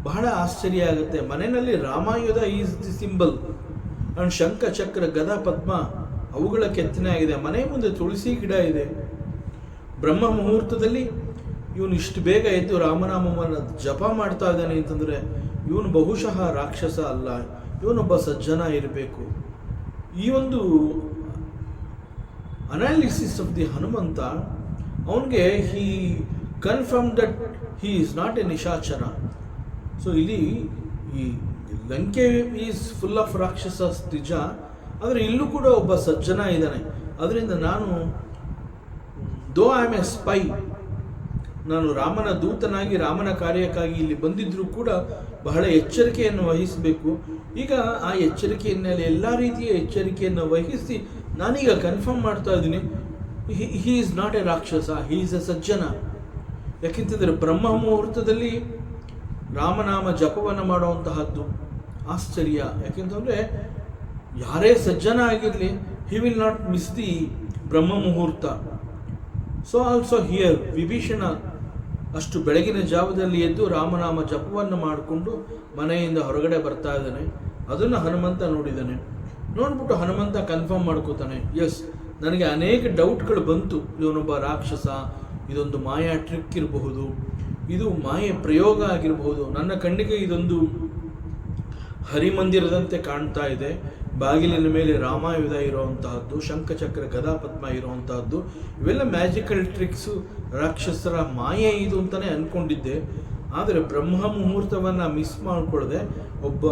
ಬಹಳ ಆಶ್ಚರ್ಯ ಆಗುತ್ತೆ. ಮನೆಯಲ್ಲಿ ರಾಮಾಯುಧ ಈಸ್ ದಿ ಸಿಂಬಲ್ ಅಂಡ್ ಶಂಖ ಚಕ್ರ ಗದ ಪದ್ಮ ಅವುಗಳ ಕೆತ್ತನೆ ಆಗಿದೆ. ಮನೆ ಮುಂದೆ ತುಳಸಿ ಗಿಡ ಇದೆ. ಬ್ರಹ್ಮ ಮುಹೂರ್ತದಲ್ಲಿ ಇವನು ಇಷ್ಟು ಬೇಗ ಎದ್ದು ರಾಮನಾಮವನ್ನು ಜಪ ಮಾಡ್ತಾ ಇದ್ದಾನೆ ಅಂತಂದರೆ ಇವನು ಬಹುಶಃ ರಾಕ್ಷಸ ಅಲ್ಲ, ಇವನೊಬ್ಬ ಸಜ್ಜನ ಇರಬೇಕು. ಈ ಒಂದು ಅನಾಲಿಸಿಸ್ ಆಫ್ ದಿ ಹನುಮಂತ ಅವನಿಗೆ he confirm that he is not a nishachara. So ಇಲ್ಲಿ ಈ Lanka is full of rakshasas ನಿಜ, ಆದರೆ ಇಲ್ಲೂ ಕೂಡ ಒಬ್ಬ ಸಜ್ಜನ ಇದ್ದಾನೆ. ಅದರಿಂದ ನಾನು though I am A spy, ನಾನು ರಾಮನ ದೂತನಾಗಿ ರಾಮನ ಕಾರ್ಯಕ್ಕಾಗಿ ಇಲ್ಲಿ ಬಂದಿದ್ದರೂ ಕೂಡ ಬಹಳ ಎಚ್ಚರಿಕೆಯನ್ನು ವಹಿಸಬೇಕು. ಈಗ ಆ ಎಚ್ಚರಿಕೆಯಲ್ಲಿ ಎಲ್ಲ ರೀತಿಯ ಎಚ್ಚರಿಕೆಯನ್ನು ವಹಿಸಿ ನಾನೀಗ ಕನ್ಫರ್ಮ್ ಮಾಡ್ತಾ ಇದ್ದೀನಿ, ಹಿ ಈಸ್ ನಾಟ್ ಎ ರಾಕ್ಷಸ, ಹಿ ಈಸ್ ಎ ಸಜ್ಜನ. ಯಾಕೆಂತಂದರೆ ಬ್ರಹ್ಮ ಮುಹೂರ್ತದಲ್ಲಿ ರಾಮನಾಮ ಜಪವನ್ನು ಮಾಡುವಂತಹದ್ದು ಆಶ್ಚರ್ಯ. ಯಾಕೆಂತಂದರೆ ಯಾರೇ ಸಜ್ಜನ ಆಗಿರಲಿ he will not miss the Brahma muhurta. So also here Vibhishana ಅಷ್ಟು ಬೆಳಗಿನ ಜಾವದಲ್ಲಿ ಎದ್ದು ರಾಮನಾಮ ಜಪವನ್ನು ಮಾಡಿಕೊಂಡು ಮನೆಯಿಂದ ಹೊರಗಡೆ ಬರ್ತಾ ಇದ್ದಾನೆ. ಅದನ್ನು ಹನುಮಂತ ನೋಡಿದ್ದಾನೆ. ನೋಡ್ಬಿಟ್ಟು ಹನುಮಂತ ಕನ್ಫರ್ಮ್ ಮಾಡ್ಕೋತಾನೆ, ಎಸ್ ನನಗೆ ಅನೇಕ ಡೌಟ್ಗಳು ಬಂತು, ಇವನೊಬ್ಬ ರಾಕ್ಷಸ, ಇದೊಂದು ಮಾಯಾ ಟ್ರಿಕ್ ಇರಬಹುದು, ಇದು ಮಾಯೆ ಪ್ರಯೋಗ ಆಗಿರಬಹುದು, ನನ್ನ ಕಣ್ಣಿಗೆ ಇದೊಂದು ಹರಿಮಂದಿರದಂತೆ ಕಾಣ್ತಾ ಇದೆ, ಬಾಗಿಲಿನ ಮೇಲೆ ರಾಮಾಯುಧ ಇರುವಂತಹದ್ದು, ಶಂಖಚಕ್ರ ಗದಾಪದ್ಮ ಇರುವಂತಹದ್ದು, ಇವೆಲ್ಲ ಮ್ಯಾಜಿಕಲ್ ಟ್ರಿಕ್ಸು, ರಾಕ್ಷಸರ ಮಾಯೆ ಇದು ಅಂತಲೇ ಅಂದ್ಕೊಂಡಿದ್ದೆ. ಆದರೆ ಬ್ರಹ್ಮ ಮುಹೂರ್ತವನ್ನು ಮಿಸ್ ಮಾಡಿಕೊಳ್ಳದೆ ಒಬ್ಬ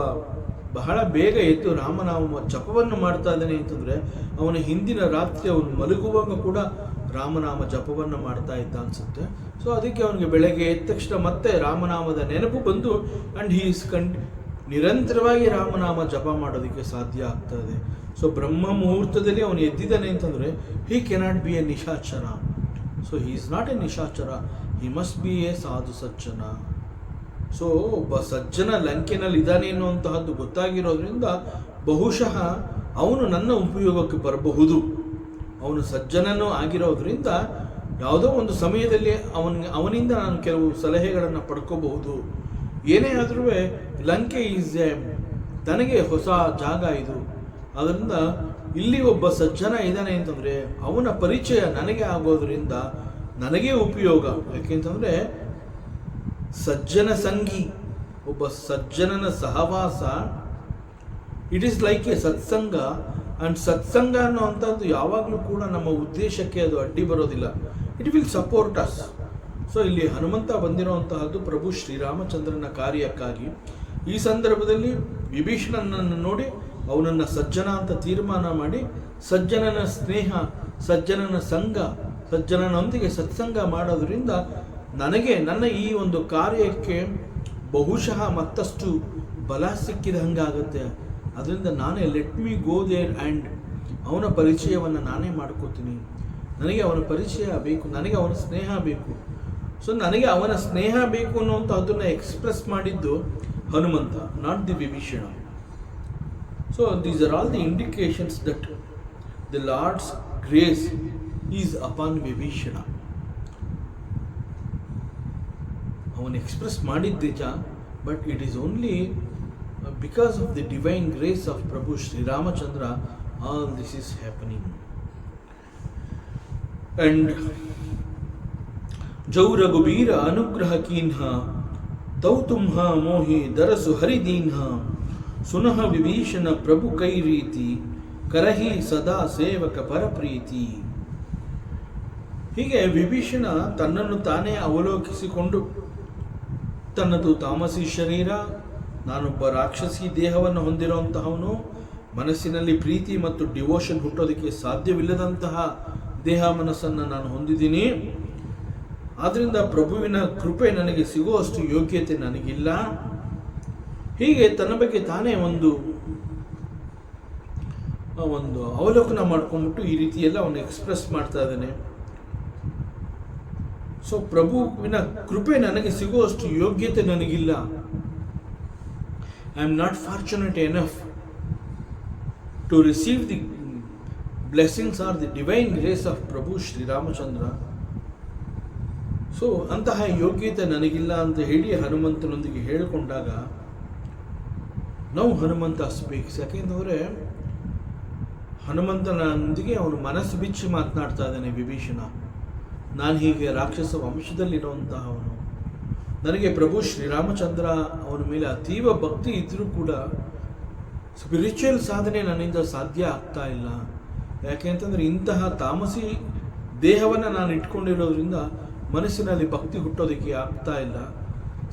ಬಹಳ ಬೇಗ ಎದ್ದು ರಾಮನಾಮ ಜಪವನ್ನು ಮಾಡ್ತಾ ಇದ್ದಾನೆ ಅಂತಂದರೆ ಅವನ ಹಿಂದಿನ ರಾತ್ರಿ ಅವನು ಮಲಗುವಾಗ ಕೂಡ ರಾಮನಾಮ ಜಪವನ್ನು ಮಾಡ್ತಾ ಇದ್ದ ಅನಿಸುತ್ತೆ. ಸೊ ಅದಕ್ಕೆ ಅವನಿಗೆ ಬೆಳಗ್ಗೆ ಎದ್ದ ತಕ್ಷಣ ಮತ್ತೆ ರಾಮನಾಮದ ನೆನಪು ಬಂದು ಆ್ಯಂಡ್ ಹೀ ಈಸ್ ನಿರಂತರವಾಗಿ ರಾಮನಾಮ ಜಪ ಮಾಡೋದಕ್ಕೆ ಸಾಧ್ಯ ಆಗ್ತದೆ. ಸೊ ಬ್ರಹ್ಮ ಮುಹೂರ್ತದಲ್ಲಿ ಅವನು ಎದ್ದಿದ್ದಾನೆ ಅಂತಂದರೆ he cannot be a nishachara. So he is not a nishachara, he must be a sadhu sajjana. So ಒಬ್ಬ ಸಜ್ಜನ ಲಂಕೆನಲ್ಲಿ ಇದ್ದಾನೆ ಅನ್ನುವಂತಹದ್ದು ಗೊತ್ತಾಗಿರೋದ್ರಿಂದ ಬಹುಶಃ ಅವನು ನನ್ನ ಉಪಯೋಗಕ್ಕೆ ಬರಬಹುದು. ಅವನು ಸಜ್ಜನನೂ ಆಗಿರೋದ್ರಿಂದ ಯಾವುದೋ ಒಂದು ಸಮಯದಲ್ಲಿ ಅವನಿಂದ ನಾನು ಕೆಲವು ಸಲಹೆಗಳನ್ನು ಪಡ್ಕೋಬಹುದು. ಏನೇ ಆದರೂ ಲಂಕೆ ಈಸ್ ತನಗೆ ಹೊಸ ಜಾಗ ಇದು. ಅದರಿಂದ ಇಲ್ಲಿ ಒಬ್ಬ ಸಜ್ಜನ ಇದ್ದಾನೆ ಅಂತಂದರೆ ಅವನ ಪರಿಚಯ ನನಗೆ ಆಗೋದ್ರಿಂದ ನನಗೇ ಉಪಯೋಗ. ಯಾಕೆಂತಂದರೆ ಸಜ್ಜನ ಸಂಗಿ, ಒಬ್ಬ ಸಜ್ಜನನ ಸಹವಾಸ ಇಟ್ ಈಸ್ ಲೈಕ್ ಎ ಸತ್ಸಂಗ. ಆ್ಯಂಡ್ ಸತ್ಸಂಗ ಅನ್ನೋವಂಥದ್ದು ಯಾವಾಗಲೂ ಕೂಡ ನಮ್ಮ ಉದ್ದೇಶಕ್ಕೆ ಅದು ಅಡ್ಡಿ ಬರೋದಿಲ್ಲ, it will support us. So ಇಲ್ಲಿ ಹನುಮಂತ ಬಂದಿರುವಂತಹದ್ದು ಪ್ರಭು ಶ್ರೀರಾಮಚಂದ್ರನ ಕಾರ್ಯಕ್ಕಾಗಿ. ಈ ಸಂದರ್ಭದಲ್ಲಿ ವಿಭೀಷಣನನ್ನು ನೋಡಿ ಅವನನ್ನು ಸಜ್ಜನ ಅಂತ ತೀರ್ಮಾನ ಮಾಡಿ ಸಜ್ಜನನ ಸ್ನೇಹ, ಸಜ್ಜನನ ಸಂಘ, ಸಜ್ಜನನೊಂದಿಗೆ ಸತ್ಸಂಗ ಮಾಡೋದ್ರಿಂದ ನನಗೆ ನನ್ನ ಈ ಒಂದು ಕಾರ್ಯಕ್ಕೆ ಬಹುಶಃ ಮತ್ತಷ್ಟು ಬಲ ಸಿಕ್ಕಿದ ಹಂಗಾಗುತ್ತೆ. ಅದರಿಂದ ನಾನೇ let me go there and ಅವನ ಪರಿಚಯವನ್ನು ನಾನೇ ಮಾಡ್ಕೋತೀನಿ. ನನಗೆ ಅವನ ಪರಿಚಯ ಬೇಕು, ನನಗೆ ಅವನ ಸ್ನೇಹ ಬೇಕು. ಸೊ ನನಗೆ ಅವನ ಸ್ನೇಹ ಬೇಕು ಅನ್ನುವಂಥದ್ದನ್ನು ಎಕ್ಸ್ಪ್ರೆಸ್ ಮಾಡಿದ್ದು Hanumantha, not the Vibhishana. So these are all the indications that the lord's grace is upon Vibhishana. ಅವನು ಎಕ್ಸ್ಪ್ರೆಸ್ ಮಾಡಿದ್ದ ನಿಜ, but it is only because of the divine grace of Prabhu Sri Ramachandra all this is happening. And ಜೌ ರಘುಬೀರ ಅನುಗ್ರಹ ಕೀನ್ಹ ತೌ ತುಂಹ ಮೋಹಿ ದರಸು ಹರಿದೀನ್ಹ ಸುನಃ ವಿಭೀಷಣ ಪ್ರಭು ಕೈ ರೀತಿ ಕರಹಿ ಸದಾ ಸೇವಕ ಪರಪ್ರೀತಿ. ಹೀಗೆ ವಿಭೀಷಣ ತನ್ನನ್ನು ತಾನೇ ಅವಲೋಕಿಸಿಕೊಂಡು ತನ್ನದು ತಾಮಸಿ ಶರೀರ, ನಾನೊಬ್ಬ ರಾಕ್ಷಸಿ ದೇಹವನ್ನು ಹೊಂದಿರುವಂತಹವನು, ಮನಸ್ಸಿನಲ್ಲಿ ಪ್ರೀತಿ ಮತ್ತು ಡಿವೋಷನ್ ಹುಟ್ಟೋದಕ್ಕೆ ಸಾಧ್ಯವಿಲ್ಲದಂತಹ ದೇಹ ಮನಸ್ಸನ್ನು ನಾನು ಹೊಂದಿದ್ದೀನಿ. ಆದ್ದರಿಂದ ಪ್ರಭುವಿನ ಕೃಪೆ ನನಗೆ ಸಿಗುವಷ್ಟು ಯೋಗ್ಯತೆ ನನಗಿಲ್ಲ. ಹೀಗೆ ತನ್ನ ಬಗ್ಗೆ ತಾನೇ ಒಂದು ಅವಲೋಕನ ಮಾಡ್ಕೊಂಡ್ಬಿಟ್ಟು ಈ ರೀತಿ ಎಲ್ಲ ಅವನು ಎಕ್ಸ್ಪ್ರೆಸ್ ಮಾಡ್ತಾ ಇದ್ದಾನೆ. ಸೊ ಪ್ರಭುವಿನ ಕೃಪೆ ನನಗೆ ಸಿಗುವಷ್ಟು ಯೋಗ್ಯತೆ ನನಗಿಲ್ಲ. I am not fortunate enough to receive the blessings or the divine grace of Prabhu Shriramachandra. So ಅಂತಹ ಯೋಗ್ಯತೆ ನನಗಿಲ್ಲ ಅಂತ ಹೇಳಿ ಹನುಮಂತನೊಂದಿಗೆ ಹೇಳಿಕೊಂಡಾಗ ನಾವು ಹನುಮಂತ ಸ್ಪೀಕ್ಸ್. ಯಾಕೆಂದರೆ ಹನುಮಂತನೊಂದಿಗೆ ಅವನು ಮನಸ್ಸು ಬಿಚ್ಚಿ ಮಾತನಾಡ್ತಾ ಇದ್ದಾನೆ. ವಿಭೀಷಣ, ನಾನು ಹೀಗೆ ರಾಕ್ಷಸ ವಂಶದಲ್ಲಿರುವಂತಹವನು, ನನಗೆ ಪ್ರಭು ಶ್ರೀರಾಮಚಂದ್ರ ಅವನ ಮೇಲೆ ಅತೀವ ಭಕ್ತಿ ಇದ್ದರೂ ಕೂಡ ಸ್ಪಿರಿಚುವಲ್ ಸಾಧನೆ ನನ್ನಿಂದ ಸಾಧ್ಯ ಆಗ್ತಾ ಇಲ್ಲ. ಯಾಕೆ ಅಂತಂದರೆ ಇಂತಹ ತಾಮಸಿ ದೇಹವನ್ನು ನಾನು ಇಟ್ಕೊಂಡಿರೋದ್ರಿಂದ ಮನಸ್ಸಿನಲ್ಲಿ ಭಕ್ತಿ ಹುಟ್ಟೋದಕ್ಕೆ ಆಗ್ತಾ ಇಲ್ಲ.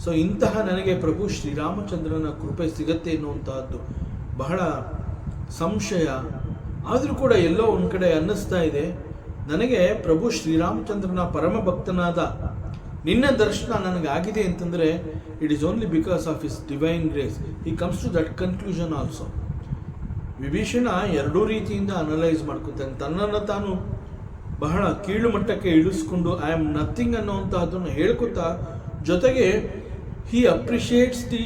ಸೊ ಇಂತಹ ನನಗೆ ಪ್ರಭು ಶ್ರೀರಾಮಚಂದ್ರನ ಕೃಪೆ ಸಿಗತ್ತೆ ಎನ್ನುವಂತಹದ್ದು ಬಹಳ ಸಂಶಯ. ಆದರೂ ಕೂಡ ಎಲ್ಲೋ ಒಂದು ಕಡೆ ಅನ್ನಿಸ್ತಾ ಇದೆ, ನನಗೆ ಪ್ರಭು ಶ್ರೀರಾಮಚಂದ್ರನ ಪರಮ ಭಕ್ತನಾದ ನಿನ್ನ ದರ್ಶನ ನನಗಾಗಿದೆ ಅಂತಂದರೆ it is only because of his divine grace. He comes to that conclusion also. Vibhishana ಎರಡೂ ರೀತಿಯಿಂದ ಅನಲೈಸ್ ಮಾಡ್ಕೊತಾನೆ. ತನ್ನನ್ನು ತಾನು ಬಹಳ ಕೀಳು ಮಟ್ಟಕ್ಕೆ ಇಳಿಸ್ಕೊಂಡು ಐ ಆಮ್ ನಥಿಂಗ್ ಅನ್ನುವಂತಹದ್ದನ್ನು ಹೇಳ್ಕೊತಾ, ಜೊತೆಗೆ he appreciates the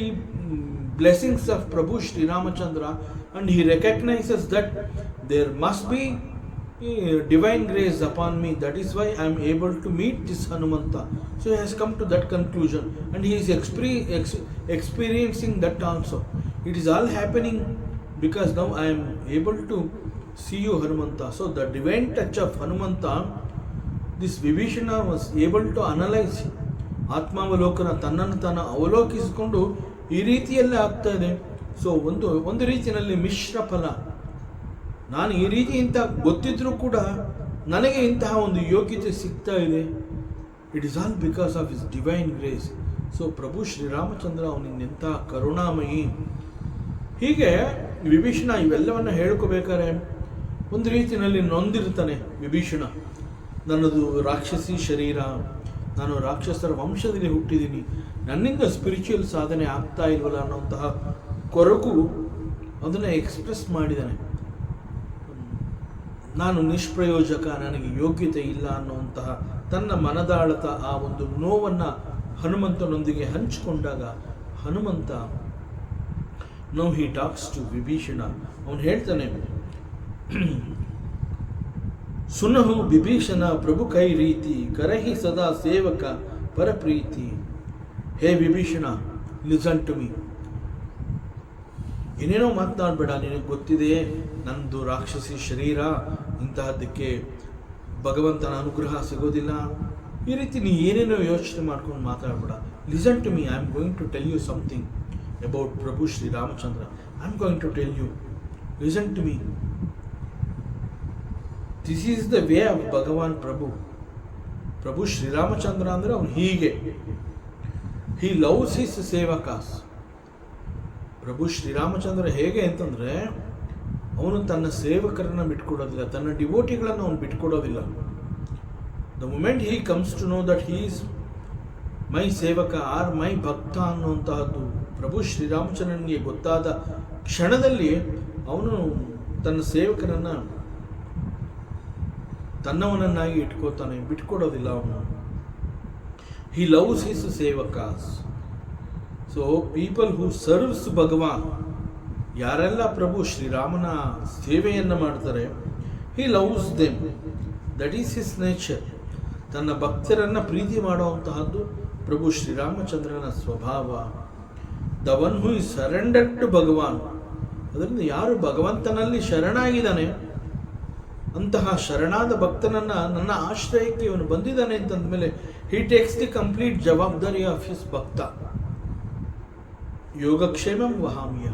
blessings of Prabhu Sri Ramachandra and he recognizes that there must be divine grace upon me. That is why I am able to meet this Hanumanta. So he has come to that conclusion and he is experiencing that also. It is all happening because now I am able to see you, Hanumanta. So the divine touch of Hanumanta, this Vibhishana was able to analyze. ಆತ್ಮಾವಲೋಕನ ತನ್ನನ್ನು ತಾನು ಅವಲೋಕಿಸಿಕೊಂಡು ಈ ರೀತಿಯಲ್ಲೇ ಆಗ್ತಾ ಇದೆ. So ಒಂದು ರೀತಿಯಲ್ಲಿ ಮಿಶ್ರ ಫಲ. ನಾನು ಈ ರೀತಿ ಇಂಥ ಗೊತ್ತಿದ್ರೂ ಕೂಡ ನನಗೆ ಇಂತಹ ಒಂದು ಯೋಗ್ಯತೆ ಸಿಗ್ತಾ ಇದೆ. It is all because of his divine grace. So Prabhu Sri Ramachandra ಅವನಿಂದೆಂಥ ಕರುಣಾಮಯಿ. ಹೀಗೆ ವಿಭೀಷಣ ಇವೆಲ್ಲವನ್ನು ಹೇಳ್ಕೋಬೇಕಾದ್ರೆ ಒಂದು ರೀತಿಯಲ್ಲಿ ನೊಂದಿರ್ತಾನೆ ವಿಭೀಷಣ. ನನ್ನದು ರಾಕ್ಷಸಿ ಶರೀರ, ನಾನು ರಾಕ್ಷಸರ ವಂಶದಲ್ಲಿ ಹುಟ್ಟಿದ್ದೀನಿ, ನನ್ನಿಂದ ಸ್ಪಿರಿಚುವಲ್ ಸಾಧನೆ ಆಗ್ತಾ ಇಲ್ವಲ್ಲ ಅನ್ನೋಂತಹ ಕೊರಗು ಅದನ್ನು ಎಕ್ಸ್ಪ್ರೆಸ್ ಮಾಡಿದ್ದಾನೆ. ನಾನು ನಿಷ್ಪ್ರಯೋಜಕ, ನನಗೆ ಯೋಗ್ಯತೆ ಇಲ್ಲ ಅನ್ನುವಂತಹ ತನ್ನ ಮನದಾಳತ ಆ ಒಂದು ನೋವನ್ನು ಹನುಮಂತನೊಂದಿಗೆ ಹಂಚಿಕೊಂಡಾಗ Hanumantha now he talks to Vibhishana. ಅವನು ಹೇಳ್ತಾನೆ, ಸುನಹು ವಿಭೀಷಣ ಪ್ರಭು ಕೈ ರೀತಿ ಕರಹಿ ಸದಾ ಸೇವಕ ಪರಪ್ರೀತಿ. ಹೇ ವಿಭೀಷಣ, ಲಿಸನ್ ಟು ಮೀ. ಏನೇನೋ ಮಾತನಾಡಬೇಡ, ನಿನಗೆ ಗೊತ್ತಿದೆ ನಂದು ರಾಕ್ಷಸಿ ಶರೀರ, ಇಂತಹದ್ದಕ್ಕೆ ಭಗವಂತನ ಅನುಗ್ರಹ ಸಿಗೋದಿಲ್ಲ. ಈ ರೀತಿ ನೀ ಏನೇನೋ ಯೋಚನೆ ಮಾಡ್ಕೊಂಡು ಮಾತಾಡಬೇಡ. Listen to me, I am going to tell you something about Prabhu Sri Ramachandra. I am going to tell you, listen to me. This is the way of Bhagwan Prabhu. Prabhu Sri Ramachandra ಅಂದರೆ ಅವನು ಹೀಗೆ, ಹಿ ಲವ್ಸ್ ಹಿಸ್ ಸೇವಕಾಸ್. ಪ್ರಭು ಶ್ರೀರಾಮಚಂದ್ರ ಹೇಗೆ ಅಂತಂದರೆ ಅವನು ತನ್ನ ಸೇವಕರನ್ನು ಬಿಟ್ಕೊಡೋದಿಲ್ಲ, ತನ್ನ ಡಿವೋಟಿಗಳನ್ನು ಅವನು ಬಿಟ್ಕೊಡೋದಿಲ್ಲ. The moment he comes to know that he is my sevaka or ಮೈ ಭಕ್ತ ಅನ್ನುವಂತಹದ್ದು ಪ್ರಭು ಶ್ರೀರಾಮಚಂದ್ರನಿಗೆ ಗೊತ್ತಾದ ಕ್ಷಣದಲ್ಲಿ ಅವನು ತನ್ನ ಸೇವಕರನ್ನು ತನ್ನವನನ್ನಾಗಿ ಇಟ್ಕೋತಾನೆ, ಬಿಟ್ಕೊಡೋದಿಲ್ಲ ಅವನು. He loves his sevakas. So people who serves Bhagwan, ಯಾರೆಲ್ಲ ಪ್ರಭು ಶ್ರೀರಾಮನ ಸೇವೆಯನ್ನು ಮಾಡ್ತಾರೆ, he loves them, that is his nature. ತನ್ನ ಭಕ್ತರನ್ನು ಪ್ರೀತಿ ಮಾಡುವಂತಹದ್ದು ಪ್ರಭು ಶ್ರೀರಾಮಚಂದ್ರನ ಸ್ವಭಾವ. The one who is surrendered to Bhagwan. ಅದರಿಂದ ಯಾರು ಭಗವಂತನಲ್ಲಿ ಶರಣಾಗಿದ್ದಾನೆ ಅಂತಹ ಶರಣಾದ ಭಕ್ತನನ್ನು ನನ್ನ ಆಶ್ರಯಕ್ಕೆ ಇವನು ಬಂದಿದ್ದಾನೆ ಅಂತಂದಮೇಲೆ ಹಿ ಟೇಕ್ಸ್ ದಿ ಕಂಪ್ಲೀಟ್ ಜವಾಬ್ದಾರಿ ಆಫ್ ಹಿಸ್ ಭಕ್ತ. ಯೋಗಕ್ಷೇಮಂ ವಹಾಮ್ಯ.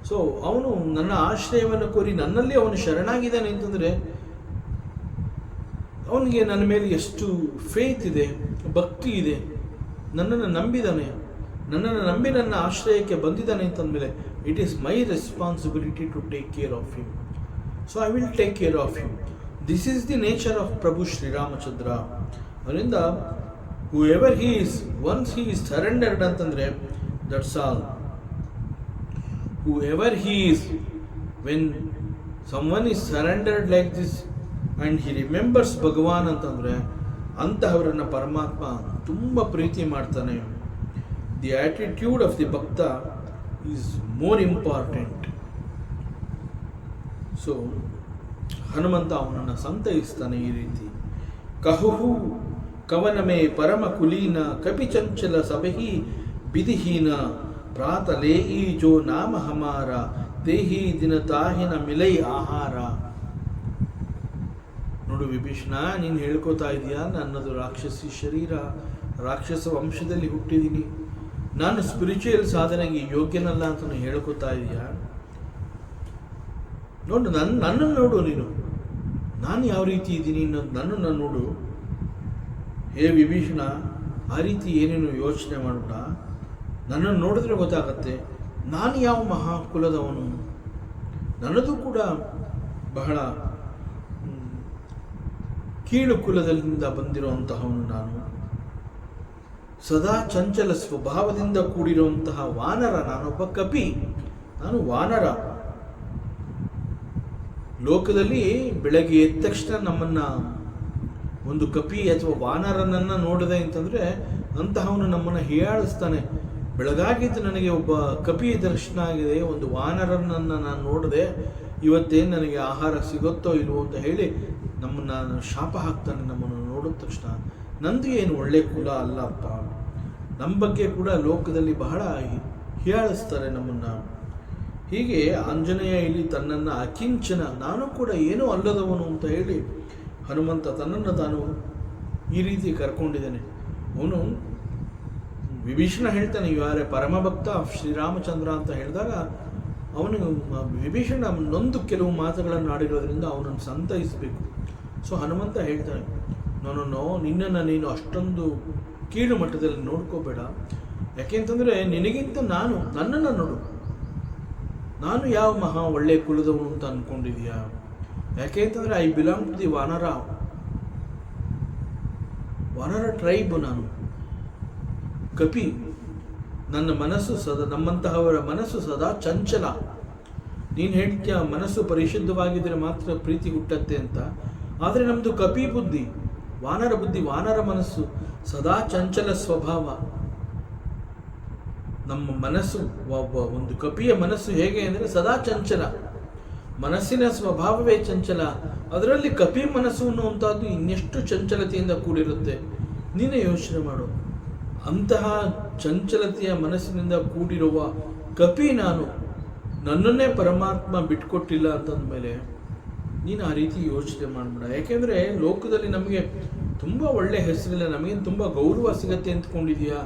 ಸೊ ಅವನು ನನ್ನ ಆಶ್ರಯವನ್ನು ಕೋರಿ ನನ್ನಲ್ಲಿ ಅವನು ಶರಣಾಗಿದ್ದಾನೆ ಅಂತಂದರೆ ಅವನಿಗೆ ನನ್ನ ಮೇಲೆ ಎಷ್ಟು ಫೇತ್ ಇದೆ, ಭಕ್ತಿ ಇದೆ, ನನ್ನನ್ನು ನಂಬಿದ್ದಾನೆ, ನನ್ನನ್ನು ನಂಬಿ ನನ್ನ ಆಶ್ರಯಕ್ಕೆ ಬಂದಿದ್ದಾನೆ ಅಂತಂದಮೇಲೆ it is my responsibility to take care of him. So I will take care of him. This is the nature of ಪ್ರಭು ಶ್ರೀರಾಮಚಂದ್ರ. ಅದರಿಂದ whoever he is, once he is surrendered ಅಂತಂದರೆ that's all. Whoever he is, when someone is surrendered like this and he remembers Bhagwan ಅಂತಂದರೆ ಅಂತಹವರನ್ನು ಪರಮಾತ್ಮ ತುಂಬ ಪ್ರೀತಿ ಮಾಡ್ತಾನೆ. The attitude of the bhakta is more important. So Hanumantha ಅವನನ್ನು ಸಂತೈಸ್ತಾನೆ ಈ ರೀತಿ. ಕಹುಹು ಕವನಮೇ ಪರಮ ಕುಲೀನ ಕಪಿಚಂಚಲ ಸಬಹಿ ಬಿದಿಹೀನ ಪ್ರಾತಲೇಯಿ ಜೋ ನಾಮ ಹಮಾರ ದೇಹಿ ದಿನ ತಾಹಿನ ಮಿಲೈ ಆಹಾರ. ನೋಡು ವಿಭೀಷಣ, ನೀನು ಹೇಳ್ಕೋತಾ ಇದೀಯಾ ನನ್ನದು ರಾಕ್ಷಸಿ ಶರೀರ, ರಾಕ್ಷಸ ವಂಶದಲ್ಲಿ ಹುಟ್ಟಿದ್ದೀನಿ, ನಾನು ಸ್ಪಿರಿಚುವಲ್ ಸಾಧನೆಗೆ ಯೋಗ್ಯನಲ್ಲ ಅಂತ ಹೇಳ್ಕೋತಾ ಇದೀಯಾ. ನೋಡು, ನನ್ನನ್ನು ನೋಡು, ನೀನು ನಾನು ಯಾವ ರೀತಿ ಇದ್ದೀನಿ ನನ್ನನ್ನು ನೋಡು. ಹೇ ವಿಭೀಷಣ, ಆ ರೀತಿ ಏನೇನು ಯೋಚನೆ ಮಾಡಬೇಡ. ನನ್ನನ್ನು ನೋಡಿದ್ರೆ ಗೊತ್ತಾಗತ್ತೆ ನಾನು ಯಾವ ಮಹಾಕುಲದವನು. ನನ್ನದು ಕೂಡ ಬಹಳ ಕೀಳು ಕುಲದಿಂದ ಬಂದಿರುವಂತಹವನು ನಾನು. ಸದಾ ಚಂಚಲ ಸ್ವಭಾವದಿಂದ ಕೂಡಿರುವಂತಹ ವಾನರ, ನಾನೊಬ್ಬ ಕಪಿ, ನಾನು ವಾನರ. ಲೋಕದಲ್ಲಿ ಬೆಳಗ್ಗೆ ಎದ್ದ ತಕ್ಷಣ ನಮ್ಮನ್ನು ಒಂದು ಕಪಿ ಅಥವಾ ವಾನರನನ್ನು ನೋಡಿದೆ ಅಂತಂದರೆ ಅಂತಹವನು ನಮ್ಮನ್ನು ಹೀಯಾಳಿಸ್ತಾನೆ. ಬೆಳಗಾಗಿದ್ದು ನನಗೆ ಒಬ್ಬ ಕಪಿ ದರ್ಶನ ಆಗಿದೆ, ಒಂದು ವಾನರನನ್ನು ನಾನು ನೋಡಿದೆ, ಇವತ್ತೇನು ನನಗೆ ಆಹಾರ ಸಿಗುತ್ತೋ ಇಲ್ವೋ ಅಂತ ಹೇಳಿ ನಮ್ಮನ್ನು ಶಾಪ ಹಾಕ್ತಾನೆ. ನಮ್ಮನ್ನು ನೋಡಿದ ತಕ್ಷಣ ನಂದು ಏನು ಒಳ್ಳೆ ಕುಲ ಅಲ್ಲಪ್ಪ. ನಮ್ಮ ಬಗ್ಗೆ ಕೂಡ ಲೋಕದಲ್ಲಿ ಬಹಳ ಹೀಯಾಳಿಸ್ತಾರೆ ನಮ್ಮನ್ನು. ಹೀಗೆ ಆಂಜನೇಯ ಇಲ್ಲಿ ತನ್ನನ್ನು ಅಕಿಂಚನ, ನಾನು ಕೂಡ ಏನೂ ಅಲ್ಲದವನು ಅಂತ ಹೇಳಿ ಹನುಮಂತ ತನ್ನನ್ನು ತಾನು ಈ ರೀತಿ ಕರ್ಕೊಂಡಿದ್ದಾನೆ. ಅವನು ವಿಭೀಷಣ ಹೇಳ್ತಾನೆ, ಯಾರೇ ಪರಮಭಕ್ತ ಶ್ರೀರಾಮಚಂದ್ರ ಅಂತ ಹೇಳಿದಾಗ ಅವನು ವಿಭೀಷಣ ನೊಂದು ಕೆಲವು ಮಾತುಗಳನ್ನು ಆಡಿರೋದ್ರಿಂದ ಅವನನ್ನು ಸಂತೈಸಬೇಕು. ಸೊ ಹನುಮಂತ ಹೇಳ್ತಾನೆ, ನಿನ್ನನ್ನು ನೀನು ಅಷ್ಟೊಂದು ಕೀಳು ಮಟ್ಟದಲ್ಲಿ ನೋಡ್ಕೋಬೇಡ. ಯಾಕೆಂತಂದರೆ ನಿನಗಿಂತ ನನ್ನನ್ನು ನೋಡು, ನಾನು ಯಾವ ಮಹಾ ಒಳ್ಳೆ ಕುಲದವನು ಅಂತ ಅಂದ್ಕೊಂಡಿದೀಯಾ. ಯಾಕೆ ಅಂತಂದರೆ I belong to the vanara tribe. ನಾನು ಕಪಿ. ನನ್ನ ಮನಸ್ಸು ನಮ್ಮಂತಹವರ ಮನಸ್ಸು ಸದಾ ಚಂಚಲ. ನೀನು ಹೇಳ್ತೀಯ ಮನಸ್ಸು ಪರಿಶುದ್ಧವಾಗಿದ್ದರೆ ಮಾತ್ರ ಪ್ರೀತಿ ಹುಟ್ಟತ್ತೆ ಅಂತ, ಆದರೆ ನಮ್ಮದು ಕಪಿ ಬುದ್ಧಿ, ವಾನರ ಬುದ್ಧಿ, ವಾನರ ಮನಸ್ಸು, ಸದಾ ಚಂಚಲ ಸ್ವಭಾವ. ನಮ್ಮ ಮನಸ್ಸು, ಒಂದು ಕಪಿಯ ಮನಸ್ಸು ಹೇಗೆ ಅಂದರೆ ಸದಾ ಚಂಚಲ, ಮನಸ್ಸಿನ ಸ್ವಭಾವವೇ ಚಂಚಲ. ಅದರಲ್ಲಿ ಕಪಿ ಮನಸ್ಸು ಅನ್ನುವಂಥದ್ದು ಇನ್ನೆಷ್ಟು ಚಂಚಲತೆಯಿಂದ ಕೂಡಿರುತ್ತೆ. ನೀನೇ ಯೋಚನೆ ಮಾಡು. ಅಂತಹ ಚಂಚಲತೆಯ ಮನಸ್ಸಿನಿಂದ ಕೂಡಿರುವ ಕಪಿ ನಾನು, ನನ್ನನ್ನೇ ಪರಮಾತ್ಮ ಬಿಟ್ಕೊಟ್ಟಿಲ್ಲ ಅಂತಂದಮೇಲೆ ನೀನು ಆ ರೀತಿ ಯೋಚನೆ ಮಾಡಬೇಡ. ಯಾಕೆಂದರೆ ಲೋಕದಲ್ಲಿ ನಮಗೆ ತುಂಬ ಒಳ್ಳೆಯ ಹೆಸರಿಲ್ಲ, ನಮಗೇನು ತುಂಬ ಗೌರವ ಸಿಗತ್ತೆ ಅಂದ್ಕೊಂಡಿದೆಯಾ.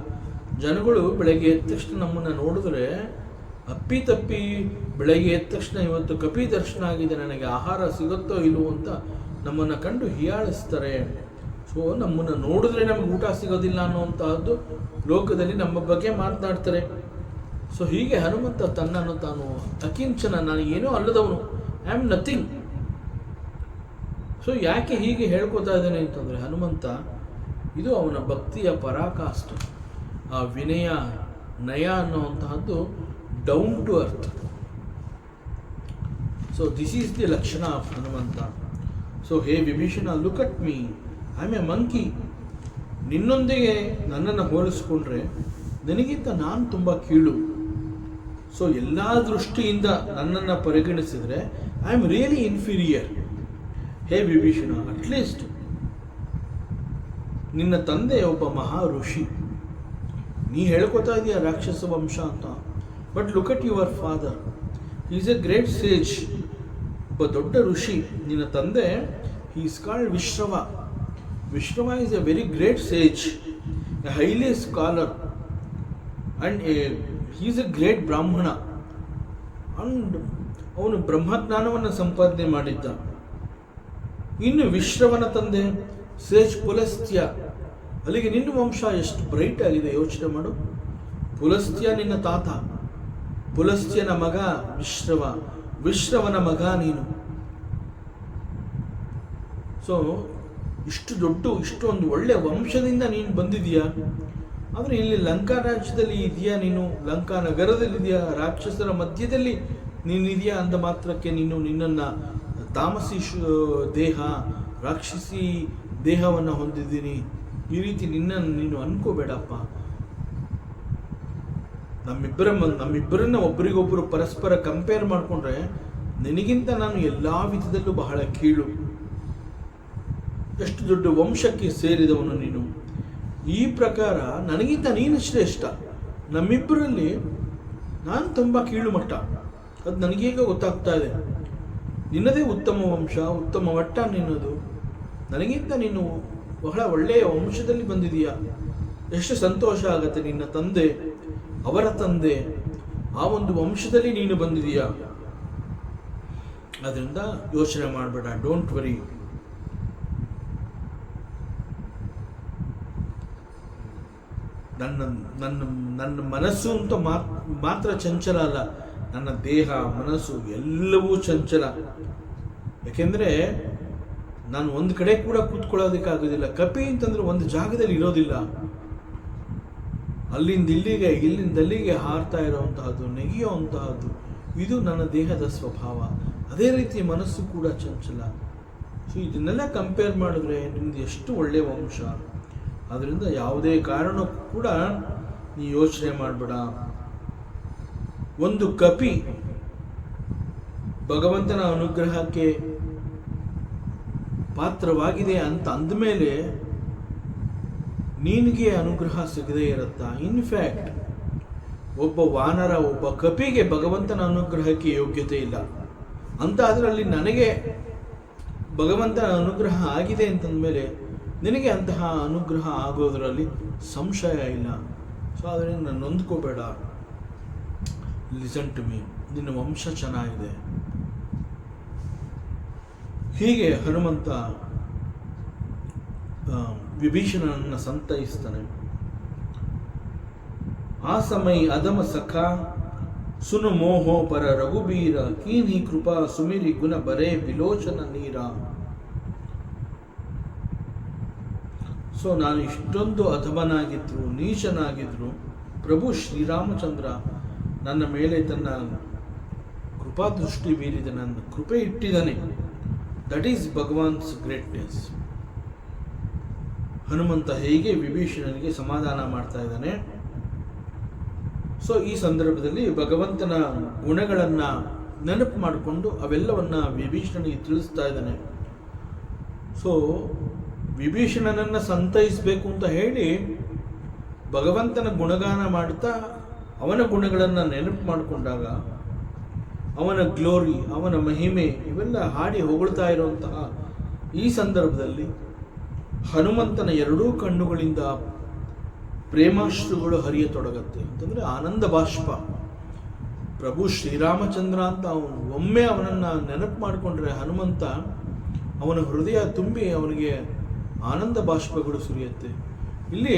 ಜನಗಳು ಬೆಳಗ್ಗೆ ಎದ್ದ ತಕ್ಷಣ ನಮ್ಮನ್ನು ನೋಡಿದ್ರೆ ಅಪ್ಪಿತಪ್ಪಿ ಬೆಳಗ್ಗೆ ಎದ್ದ ತಕ್ಷಣ ಇವತ್ತು ಕಪಿ ದರ್ಶನ ಆಗಿದೆ, ನನಗೆ ಆಹಾರ ಸಿಗುತ್ತೋ ಇಲ್ವೋ ಅಂತ ನಮ್ಮನ್ನು ಕಂಡು ಹೀಯಾಳಿಸ್ತಾರೆ. ಸೊ ನಮ್ಮನ್ನು ನೋಡಿದ್ರೆ ನಮಗೆ ಊಟ ಸಿಗೋದಿಲ್ಲ ಅನ್ನುವಂತಹದ್ದು ಲೋಕದಲ್ಲಿ ನಮ್ಮ ಬಗ್ಗೆ ಮಾತನಾಡ್ತಾರೆ. ಸೊ ಹೀಗೆ ಹನುಮಂತ ತನ್ನನ್ನು ತಾನು ಅಕಿಂಚನ, ನಾನು ಏನೂ ಅಲ್ಲದವನು, ಐ ಆಮ್ ನಥಿಂಗ್. ಸೊ ಯಾಕೆ ಹೀಗೆ ಹೇಳ್ಕೊತಾ ಇದ್ದಾನೆ ಅಂತಂದರೆ ಹನುಮಂತ ಇದು ಅವನ ಭಕ್ತಿಯ ಪರಾಕಾಷ್ಠೆ. ಆ ವಿನಯ ನಯ ಅನ್ನುವಂತಹದ್ದು down to earth. So this is the lakshana of Hanumantha. So hey Vibhishana, look at me, I am a monkey. ನಿನ್ನೊಂದಿಗೆ ನನ್ನನ್ನು ಹೋಲಿಸ್ಕೊಂಡ್ರೆ ನನಗಿಂತ ನಾನು ತುಂಬ ಕೀಳು. ಸೊ ಎಲ್ಲ ದೃಷ್ಟಿಯಿಂದ ನನ್ನನ್ನು ಪರಿಗಣಿಸಿದರೆ ಐ ಆಮ್ ರಿಯಲಿ ಇನ್ಫೀರಿಯರ್. ಹೇ ವಿಭೀಷಣ, ಅಟ್ಲೀಸ್ಟ್ ನಿನ್ನ ತಂದೆ ಒಬ್ಬ ಮಹಾ ಋಷಿ, ನೀ ಹೇಳ್ಕೊತಾ ಇದೆಯಾ ರಾಕ್ಷಸ ವಂಶ ಅಂತ. But look at your father, he is a great sage, ಒಬ್ಬ ದೊಡ್ಡ ಋಷಿ. ನಿನ್ನ ತಂದೆ he is called Vishrava. Vishrava is a very great sage, a highly scholar, and he is a great Brahmin. And ಅವನು ಬ್ರಹ್ಮಜ್ಞಾನವನ್ನು ಸಂಪಾದನೆ ಮಾಡಿದ್ದ. ಇನ್ನು ವಿಶ್ರವನ ತಂದೆ ಸೇಜ್ ಪುಲಸ್ತ್ಯ. ಅಲ್ಲಿಗೆ ನಿನ್ನ ವಂಶ ಎಷ್ಟು ಬ್ರೈಟ್ ಆಗಿದೆ ಯೋಚನೆ ಮಾಡು. ಪುಲಸ್ತ್ಯ ನಿನ್ನ ತಾತ, ಪುಲಸ್ತ್ಯನ ಮಗ ವಿಶ್ರವ, ವಿಶ್ರವನ ಮಗ ನೀನು. ಸೊ ಇಷ್ಟು ಒಂದು ಒಳ್ಳೆಯ ವಂಶದಿಂದ ನೀನು ಬಂದಿದೀಯಾ, ಆದರೆ ಇಲ್ಲಿ ಲಂಕಾ ರಾಜ್ಯದಲ್ಲಿ ಇದೆಯಾ, ನೀನು ಲಂಕಾ ನಗರದಲ್ಲಿದೆಯಾ, ರಾಕ್ಷಸರ ಮಧ್ಯದಲ್ಲಿ ನೀನಿದೆಯಾ ಅಂದ ಮಾತ್ರಕ್ಕೆ ನಿನ್ನನ್ನು ತಾಮಸಿ ದೇಹ, ರಾಕ್ಷಸಿ ದೇಹವನ್ನು ಹೊಂದಿದ್ದೀನಿ ಈ ರೀತಿ ನೀನು ಅನ್ಕೋಬೇಡಪ್ಪ. ನಮ್ಮಿಬ್ಬರನ್ನ ಒಬ್ಬರಿಗೊಬ್ಬರು ಪರಸ್ಪರ ಕಂಪೇರ್ ಮಾಡಿಕೊಂಡ್ರೆ ನಿನಗಿಂತ ನಾನು ಎಲ್ಲ ವಿಧದಲ್ಲೂ ಬಹಳ ಕೀಳು. ಎಷ್ಟು ದೊಡ್ಡ ವಂಶಕ್ಕೆ ಸೇರಿದವನು ನೀನು. ಈ ಪ್ರಕಾರ ನನಗಿಂತ ನೀನು ಶ್ರೇಷ್ಠ. ನಮ್ಮಿಬ್ಬರಲ್ಲಿ ನಾನು ತುಂಬ ಕೀಳು ಮಟ್ಟ, ಅದು ನನಗೀಗ ಗೊತ್ತಾಗ್ತಾ ಇದೆ. ನಿನ್ನದೇ ಉತ್ತಮ ವಂಶ, ಉತ್ತಮ ಮಟ್ಟ ನಿನ್ನದು. ನನಗಿಂತ ನೀನು ಬಹಳ ಒಳ್ಳೆಯ ವಂಶದಲ್ಲಿ ಬಂದಿದೀಯಾ. ಎಷ್ಟು ಸಂತೋಷ ಆಗತ್ತೆ. ನಿನ್ನ ತಂದೆ, ಅವರ ತಂದೆ, ಆ ಒಂದು ವಂಶದಲ್ಲಿ ನೀನು ಬಂದಿದೀಯಾ. ಅದರಿಂದ ಯೋಚನೆ ಮಾಡಬೇಡ, ಡೋಂಟ್ ವರಿ. ನನ್ನ ಮನಸ್ಸು ಅಂತ ಮಾತ್ರ ಚಂಚಲ ಅಲ್ಲ, ನನ್ನ ದೇಹ, ಮನಸ್ಸು ಎಲ್ಲವೂ ಚಂಚಲ. ಯಾಕೆಂದರೆ ನಾನು ಒಂದು ಕಡೆ ಕೂಡ ಕೂತ್ಕೊಳ್ಳೋದಕ್ಕಾಗೋದಿಲ್ಲ. ಕಪಿ ಅಂತಂದ್ರೆ ಒಂದು ಜಾಗದಲ್ಲಿ ಇರೋದಿಲ್ಲ. ಅಲ್ಲಿಂದ ಇಲ್ಲಿಗೆ ಹಾರ್ತಾ ಇರೋವಂತಹದ್ದು, ನೆಗೆಯುವಂತಹದ್ದು, ಇದು ನನ್ನ ದೇಹದ ಸ್ವಭಾವ. ಅದೇ ರೀತಿ ಮನಸ್ಸು ಕೂಡ ಚಂಚಲ. ಸೊ ಇದನ್ನೆಲ್ಲ ಕಂಪೇರ್ ಮಾಡಿದ್ರೆ ನಿಮ್ದು ಎಷ್ಟು ಒಳ್ಳೆಯ ವಂಶ. ಅದರಿಂದ ಯಾವುದೇ ಕಾರಣಕ್ಕೂ ಕೂಡ ನೀ ಯೋಚನೆ ಮಾಡಬೇಡ. ಒಂದು ಕಪಿ ಭಗವಂತನ ಅನುಗ್ರಹಕ್ಕೆ ಪಾತ್ರವಾಗಿದೆ ಅಂತ ಅಂದಮೇಲೆ ನಿನಗೆ ಅನುಗ್ರಹ ಸಿಗದೇ ಇರುತ್ತಾ? ಇನ್ಫ್ಯಾಕ್ಟ್ ಒಬ್ಬ ವಾನರ, ಒಬ್ಬ ಕಪಿಗೆ ಭಗವಂತನ ಅನುಗ್ರಹಕ್ಕೆ ಯೋಗ್ಯತೆ ಇಲ್ಲ ಅಂತ ಅದರಲ್ಲಿ ನನಗೆ ಭಗವಂತನ ಅನುಗ್ರಹ ಆಗಿದೆ ಅಂತಂದಮೇಲೆ ನಿನಗೆ ಅಂತಹ ಅನುಗ್ರಹ ಆಗೋದರಲ್ಲಿ ಸಂಶಯ ಇಲ್ಲ. ಸೊ ಅದರಿಂದ ನಾನು ನೊಂದ್ಕೋಬೇಡ. ಲಿಸನ್ ಟು ಮೀ, ನಿನ್ನ ವಂಶ ಚೆನ್ನಾಗಿದೆ. ಹೀಗೆ ಹನುಮಂತ ವಿಭೀಷಣನನ್ನು ಸಂತೈಸ್ತಾನೆ. ಆ ಸಮಯ ಅಧಮ ಸಖ ಸುನು ಮೋಹೋ ಪರ ರಘುಬೀರ ಕೀನಿ ಕೃಪಾ ಸುಮಿರಿ ಗುಣ ಬರೇ ವಿಲೋಚನ ನೀರ. ಸೊ ನಾನು ಇಷ್ಟೊಂದು ಅಧಮನಾಗಿದ್ರು, ನೀಚನಾಗಿದ್ರು, ಪ್ರಭು ಶ್ರೀರಾಮಚಂದ್ರ ನನ್ನ ಮೇಲೆ ತನ್ನ ಕೃಪಾದೃಷ್ಟಿ ಬೀರಿದ, ನನ್ನ ಕೃಪೆ ಇಟ್ಟಿದ್ದಾನೆ. That is Bhagwan's greatness. Hanumantha ಹೇಗೆ ವಿಭೀಷಣನಿಗೆ ಸಮಾಧಾನ ಮಾಡ್ತಾ ಇದ್ದಾನೆ. ಸೊ ಈ ಸಂದರ್ಭದಲ್ಲಿ ಭಗವಂತನ ಗುಣಗಳನ್ನು ನೆನಪು ಮಾಡಿಕೊಂಡು ಅವೆಲ್ಲವನ್ನ ವಿಭೀಷಣನಿಗೆ ತಿಳಿಸ್ತಾ ಇದ್ದಾನೆ. ಸೊ ವಿಭೀಷಣನನ್ನು ಸಂತೈಸಬೇಕು ಅಂತ ಹೇಳಿ ಭಗವಂತನ ಗುಣಗಾನ ಮಾಡ್ತಾ ಅವನ ಗುಣಗಳನ್ನು ನೆನಪು ಮಾಡಿಕೊಂಡಾಗ ಅವನ ಗ್ಲೋರಿ, ಅವನ ಮಹಿಮೆ ಇವೆಲ್ಲ ಹಾಡಿ ಹೊಗಳ್ತಾ ಇರುವಂತಹ ಈ ಸಂದರ್ಭದಲ್ಲಿ ಹನುಮಂತನ ಎರಡೂ ಕಣ್ಣುಗಳಿಂದ ಪ್ರೇಮಾಶ್ರುಗಳು ಹರಿಯತೊಡಗತ್ತೆ. ಅಂತಂದರೆ ಆನಂದ ಬಾಷ್ಪ. ಪ್ರಭು ಶ್ರೀರಾಮಚಂದ್ರ ಅಂತ ಒಮ್ಮೆ ಅವನನ್ನು ನೆನಪು ಮಾಡಿಕೊಂಡ್ರೆ ಹನುಮಂತ, ಅವನ ಹೃದಯ ತುಂಬಿ ಅವನಿಗೆ ಆನಂದ ಬಾಷ್ಪಗಳು ಸುರಿಯುತ್ತೆ. ಇಲ್ಲಿ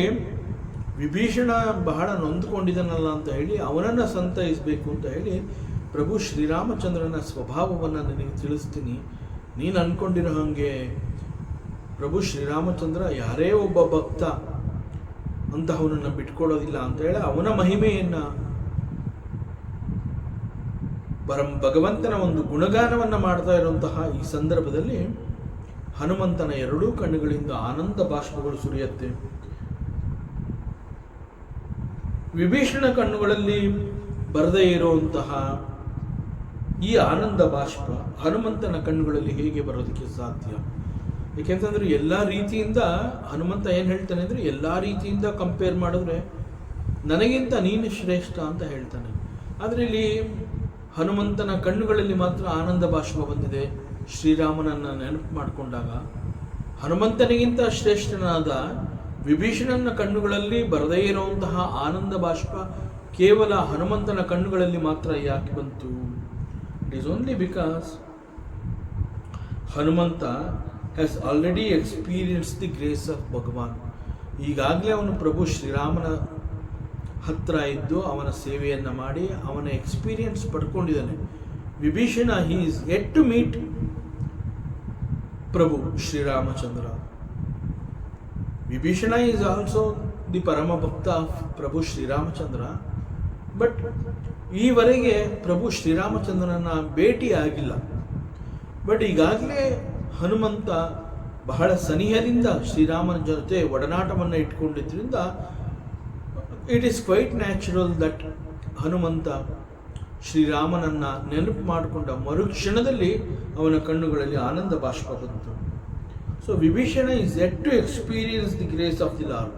ವಿಭೀಷಣ ಬಹಳ ನೊಂದುಕೊಂಡಿದ್ದಾನಲ್ಲ ಅಂತ ಹೇಳಿ ಅವನನ್ನು ಸಂತೈಸಬೇಕು ಅಂತ ಹೇಳಿ ಪ್ರಭು ಶ್ರೀರಾಮಚಂದ್ರನ ಸ್ವಭಾವವನ್ನು ನಿನಗೆ ತಿಳಿಸ್ತೀನಿ. ನೀನು ಅಂದ್ಕೊಂಡಿರೋ ಹಾಗೆ ಪ್ರಭು ಶ್ರೀರಾಮಚಂದ್ರ ಯಾರೇ ಒಬ್ಬ ಭಕ್ತ ಅಂತಹವನನ್ನು ಬಿಟ್ಕೊಡೋದಿಲ್ಲ ಅಂತ ಹೇಳಿ ಅವನ ಮಹಿಮೆಯನ್ನು, ಭಗವಂತನ ಒಂದು ಗುಣಗಾನವನ್ನು ಮಾಡ್ತಾ ಇರುವಂತಹ ಈ ಸಂದರ್ಭದಲ್ಲಿ ಹನುಮಂತನ ಎರಡೂ ಕಣ್ಣುಗಳಿಂದ ಆನಂದ ಬಾಷ್ಪಗಳು ಸುರಿಯುತ್ತೆ. ವಿಭೀಷಣ ಕಣ್ಣುಗಳಲ್ಲಿ ಬರದೇ ಇರುವಂತಹ ಈ ಆನಂದ ಬಾಷ್ಪ ಹನುಮಂತನ ಕಣ್ಣುಗಳಲ್ಲಿ ಹೇಗೆ ಬರೋದಕ್ಕೆ ಸಾಧ್ಯ? ಏಕೆಂತಂದ್ರೆ ಎಲ್ಲ ರೀತಿಯಿಂದ ಹನುಮಂತ ಏನು ಹೇಳ್ತಾನೆ ಅಂದರೆ, ಎಲ್ಲ ರೀತಿಯಿಂದ ಕಂಪೇರ್ ಮಾಡಿದ್ರೆ ನನಗಿಂತ ನೀನು ಶ್ರೇಷ್ಠ ಅಂತ ಹೇಳ್ತಾನೆ. ಆದರೆ ಇಲ್ಲಿ ಹನುಮಂತನ ಕಣ್ಣುಗಳಲ್ಲಿ ಮಾತ್ರ ಆನಂದ ಬಾಷ್ಪ ಬಂದಿದೆ. ಶ್ರೀರಾಮನನ್ನು ನೆನಪು ಮಾಡಿಕೊಂಡಾಗ ಹನುಮಂತನಿಗಿಂತ ಶ್ರೇಷ್ಠನಾದ ವಿಭೀಷಣನ ಕಣ್ಣುಗಳಲ್ಲಿ ಬರದೇ ಇರುವಂತಹ ಆನಂದ ಬಾಷ್ಪ ಕೇವಲ ಹನುಮಂತನ ಕಣ್ಣುಗಳಲ್ಲಿ ಮಾತ್ರ ಯಾಕೆ ಬಂತು? It is only because Hanumantha has already experience the grace of Bhagwan. ಈಗಾಗಲೇ ಅವನು ಪ್ರಭು ಶ್ರೀರಾಮನ ಹತ್ತಿರ ಇದ್ದು ಅವನ ಸೇವೆಯನ್ನು ಮಾಡಿ ಅವನ ಎಕ್ಸ್ಪೀರಿಯನ್ಸ್ ಪಡ್ಕೊಂಡಿದ್ದಾನೆ. Vibhishana he is yet to meet Prabhu Sri Ramachandra. Vibhishana is also the Parama Bhakta of Prabhu Sri Ramachandra, but ಈವರೆಗೆ ಪ್ರಭು ಶ್ರೀರಾಮಚಂದ್ರನ ಭೇಟಿ ಆಗಿಲ್ಲ. ಬಟ್ ಈಗಾಗಲೇ ಹನುಮಂತ ಬಹಳ ಸನಿಹದಿಂದ ಶ್ರೀರಾಮನ ಜೊತೆ ಒಡನಾಟವನ್ನು ಇಟ್ಕೊಂಡಿದ್ದರಿಂದ it is quite natural that Hanumantha ಶ್ರೀರಾಮನನ್ನು ನೆನಪು ಮಾಡಿಕೊಂಡ ಮರುಕ್ಷಣದಲ್ಲಿ ಅವನ ಕಣ್ಣುಗಳಲ್ಲಿ ಆನಂದ ಬಾಷ್ಪ ಬಂತು. So Vibhishana is yet to experience the grace of the lord.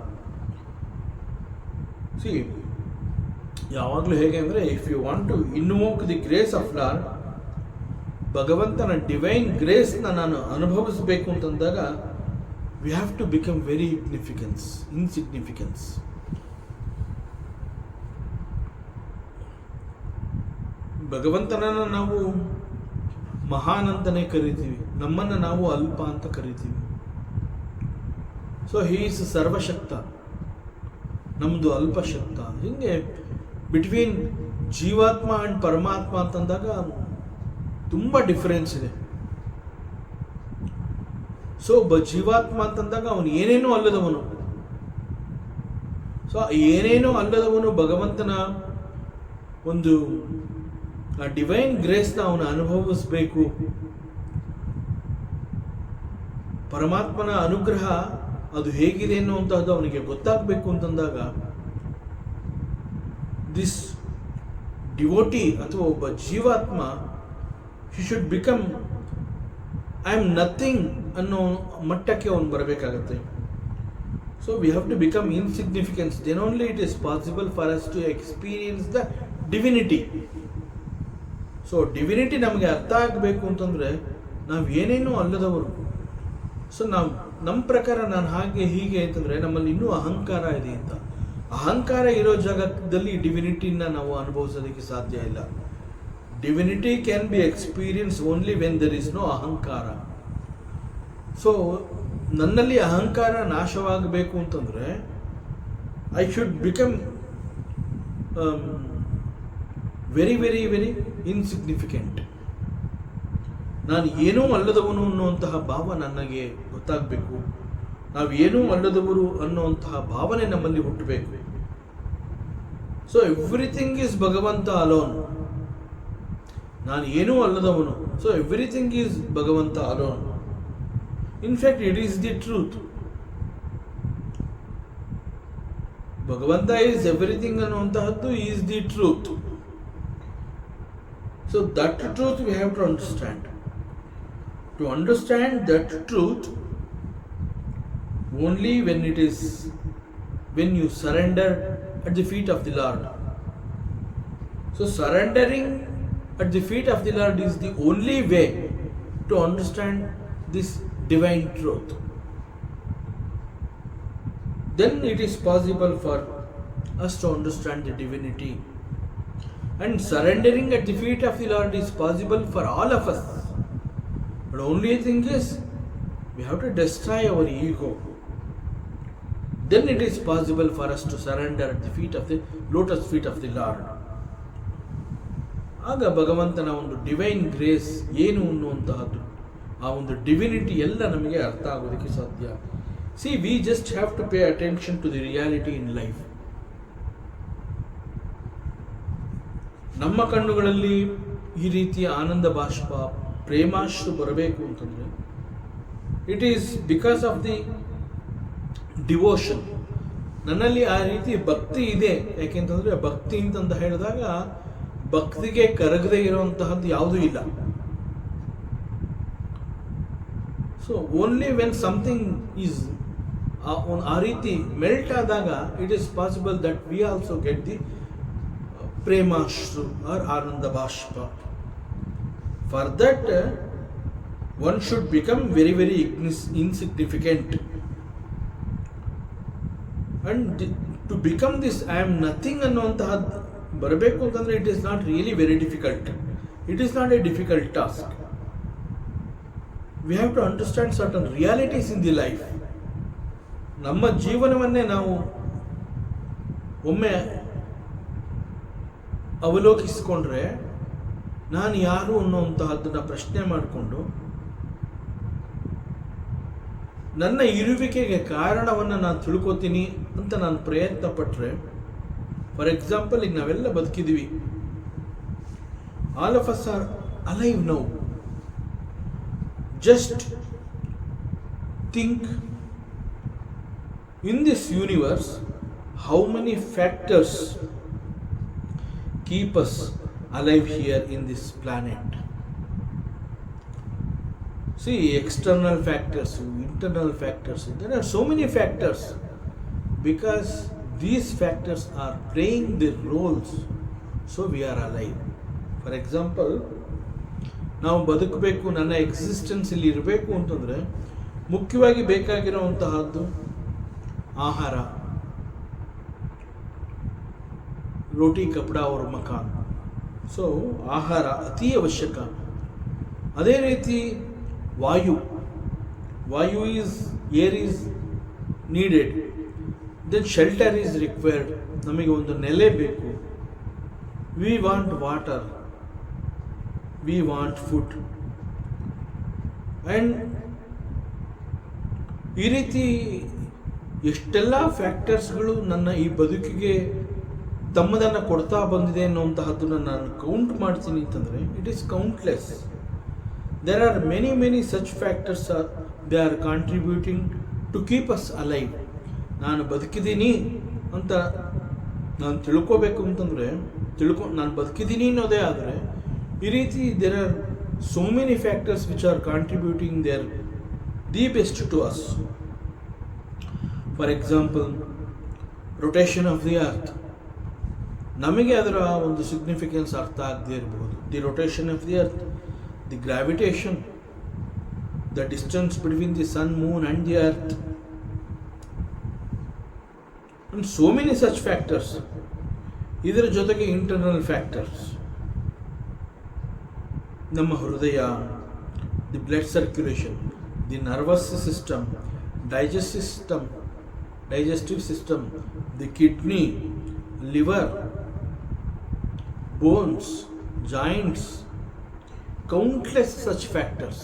See, ಯಾವಾಗಲೂ ಹೇಗೆ ಅಂದರೆ, if you want to invoke the grace of lord, ಭಗವಂತನ ಡಿವೈನ್ ಗ್ರೇಸ್ನ ನಾನು ಅನುಭವಿಸಬೇಕು ಅಂತಂದಾಗ we have to become very insignificance. ಭಗವಂತನನ್ನು ನಾವು ಮಹಾನ್ ಅಂತಲೇ ಕರಿತೀವಿ, ನಮ್ಮನ್ನು ನಾವು ಅಲ್ಪ ಅಂತ ಕರಿತೀವಿ. ಸೊ ಹೀ ಈಸ್ ಸರ್ವಶಕ್ತ, ನಮ್ಮದು ಅಲ್ಪಶಕ್ತ. ಹೀಗೆ ಬಿಟ್ವೀನ್ ಜೀವಾತ್ಮ ಆ್ಯಂಡ್ ಪರಮಾತ್ಮ ಅಂತಂದಾಗ ತುಂಬ ಡಿಫರೆನ್ಸ್ ಇದೆ. ಸೊ ಒಬ್ಬ ಜೀವಾತ್ಮ ಅಂತಂದಾಗ ಅವನು ಏನೇನೂ ಅಲ್ಲದವನು. ಸೊ ಏನೇನೂ ಅಲ್ಲದವನು ಭಗವಂತನ ಒಂದು ಡಿವೈನ್ ಗ್ರೇಸ್ನ ಅವನು ಅನುಭವಿಸಬೇಕು. ಪರಮಾತ್ಮನ ಅನುಗ್ರಹ ಅದು ಹೇಗಿದೆ ಅನ್ನುವಂಥದ್ದು ಅವನಿಗೆ ಗೊತ್ತಾಗಬೇಕು ಅಂತಂದಾಗ ದಿಸ್ ಡಿವೋಟಿ ಅಥವಾ ಒಬ್ಬ ಜೀವಾತ್ಮ he should become I am nothing ಅನ್ನೋ ಮಟ್ಟಕ್ಕೆ ಅವನು ಬರಬೇಕಾಗತ್ತೆ. So we have to become insignificance, then only it is possible for us to experience the divinity. So divinity ನಮಗೆ ಅರ್ಥ ಆಗಬೇಕು ಅಂತಂದರೆ ನಾವು ಏನೇನೂ ಅಲ್ಲದವರು. ಸೊ ನಾವು ನಮ್ಮ ಪ್ರಕಾರ ನಾನು ಹಾಗೆ ಹೀಗೆ ಅಂತಂದರೆ ನಮ್ಮಲ್ಲಿ ಇನ್ನೂ ಅಹಂಕಾರ ಇದೆ ಅಂತ. ಅಹಂಕಾರ ಇರೋ ಜಾಗದಲ್ಲಿ ಡಿವಿನಿಟಿನ ನಾವು ಅನುಭವಿಸೋದಕ್ಕೆ ಸಾಧ್ಯ ಇಲ್ಲ. Divinity can be experience only when there is no ahankara. So ನನ್ನಲ್ಲಿ ಅಹಂಕಾರ ನಾಶವಾಗಬೇಕು ಅಂತಂದರೆ I should become very very very insignificant. ನಾನು ಏನೂ ಅಲ್ಲದವನು ಅನ್ನುವಂತಹ ಭಾವ ನನಗೆ ಗೊತ್ತಾಗಬೇಕು. ನಾವು ಏನೂ ಅಲ್ಲದವರು ಅನ್ನುವಂತಹ ಭಾವನೆ ನಮ್ಮಲ್ಲಿ ಹುಟ್ಟಬೇಕು. So everything is Bhagavantha alone. ನಾನು ಏನೂ ಅಲ್ಲದವನು. So everything is Bhagavantha alone. In fact it is the truth. Bhagavantha is everything ಅನ್ನುವಂತಹದ್ದು is the truth. So that truth we have to understand. To understand that truth, only when you surrender at the feet of the Lord. So surrendering at the feet of the Lord is the only way to understand this divine truth. Then it is possible for us to understand the divinity. And surrendering at the feet of the Lord is possible for all of us. But only thing is, we have to destroy our ego. Then it is possible for us to surrender at the feet of the lotus feet of the Lord. ಆಗ ಭಗವಂತನ ಒಂದು divine grace ಏನು ಅನ್ನುವಂತಹದ್ದು, ಆ ಒಂದು divinity ಎಲ್ಲ ನಮಗೆ ಅರ್ಥ ಆಗೋದಕ್ಕೆ ಸಾಧ್ಯ. See, we just have to pay attention to the reality in life. ನಮ್ಮ ಕಣ್ಣುಗಳಲ್ಲಿ ಈ ರೀತಿಯ ಆನಂದ ಬಾಷ್ಪ, ಪ್ರೇಮಾಶ್ರು ಬರಬೇಕು ಅಂತಂದರೆ it is because of the devotion. ನನ್ನಲ್ಲಿ ಆ ರೀತಿ ಭಕ್ತಿ ಇದೆ. ಯಾಕೆಂತಂದರೆ ಭಕ್ತಿ ಅಂತಂದು ಹೇಳಿದಾಗ ಭಕ್ತಿಗೆ ಕರಗದೆ ಇರುವಂತಹದ್ದು ಯಾವುದೂ ಇಲ್ಲ. So only when something is ಆ ರೀತಿ ಮೆಲ್ಟ್ ಆದಾಗ it is possible that we also get the premashru or ananda bashpa. For that one should become very very insignificant, and to become this I am nothing ಅನ್ನುವಂತಹ ಬರಬೇಕು ಅಂತಂದರೆ it is not really very difficult. It is not a difficult task. We have to understand certain realities in the life. ನಮ್ಮ ಜೀವನವನ್ನೇ ನಾವು ಒಮ್ಮೆ ಅವಲೋಕಿಸಿಕೊಂಡ್ರೆ ನಾನು ಯಾರು ಅನ್ನುವಂತಹದ್ದನ್ನು ಪ್ರಶ್ನೆ ಮಾಡಿಕೊಂಡು ನನ್ನ ಇರುವಿಕೆಗೆ ಕಾರಣವನ್ನು ನಾನು ತಿಳ್ಕೊತೀನಿ ಅಂತ ನಾನು ಪ್ರಯತ್ನ ಪಟ್ಟರೆ, ಫಾರ್ ಎಕ್ಸಾಂಪಲ್ ಈಗ ನಾವೆಲ್ಲ ಬದುಕಿದ್ದೀವಿ, all of us are alive now. Just think in this universe how many factors keep us alive here in this planet. See, external factors, internal factors, there are so many factors, because these factors are playing their roles, so we are alive. For example, ನಾವು ಬದುಕಬೇಕು, ನನ್ನ existence ಇಲ್ಲಿ ಇರಬೇಕು ಅಂತಂದರೆ ಮುಖ್ಯವಾಗಿ ಬೇಕಾಗಿರುವಂತಹದ್ದು ಆಹಾರ, ರೋಟಿ ಕಪಡ ಅವ್ರ Makaan. So ಆಹಾರ ಅತಿ ಅವಶ್ಯಕ. ಅದೇ ರೀತಿ vayu is, air is needed. Then shelter is required, ನಮಗೆ ಒಂದು ನೆಲೆ ಬೇಕು. We want water, we want food. And ಈ ರೀತಿ ಎಷ್ಟೆಲ್ಲ ಫ್ಯಾಕ್ಟರ್ಸ್ಗಳು ನನ್ನ ಈ ಬದುಕಿಗೆ ತಮ್ಮದನ್ನು ಕೊಡ್ತಾ ಬಂದಿದೆ ಅನ್ನುವಂತಹದ್ದನ್ನು ನಾನು ಕೌಂಟ್ ಮಾಡ್ತೀನಿ ಅಂತಂದರೆ it is countless. There are many such factors they are contributing to keep us alive. ನಾನು ಬದುಕಿದ್ದೀನಿ ಅಂತ ನಾನು ತಿಳ್ಕೋಬೇಕು ಅಂತಂದರೆ ನಾನು ಬದುಕಿದ್ದೀನಿ ಅನ್ನೋದೇ ಆದರೆ, ಈ ರೀತಿ there are so many factors which are contributing there the best to us. For example, rotation of the earth. ನಮಗೆ ಅದರ ಒಂದು ಸಿಗ್ನಿಫಿಕೆನ್ಸ್ ಅರ್ಥ ಆಗದೇ ಇರಬಹುದು. The rotation of the earth, the gravitation, the distance between the sun, moon and the earth, and so many such factors. ಇದರ ಜೊತೆಗೆ internal factors, ನಮ್ಮ ಹೃದಯ, the blood circulation, the nervous system, digestive system, the kidney, liver, bones, joints, countless such factors.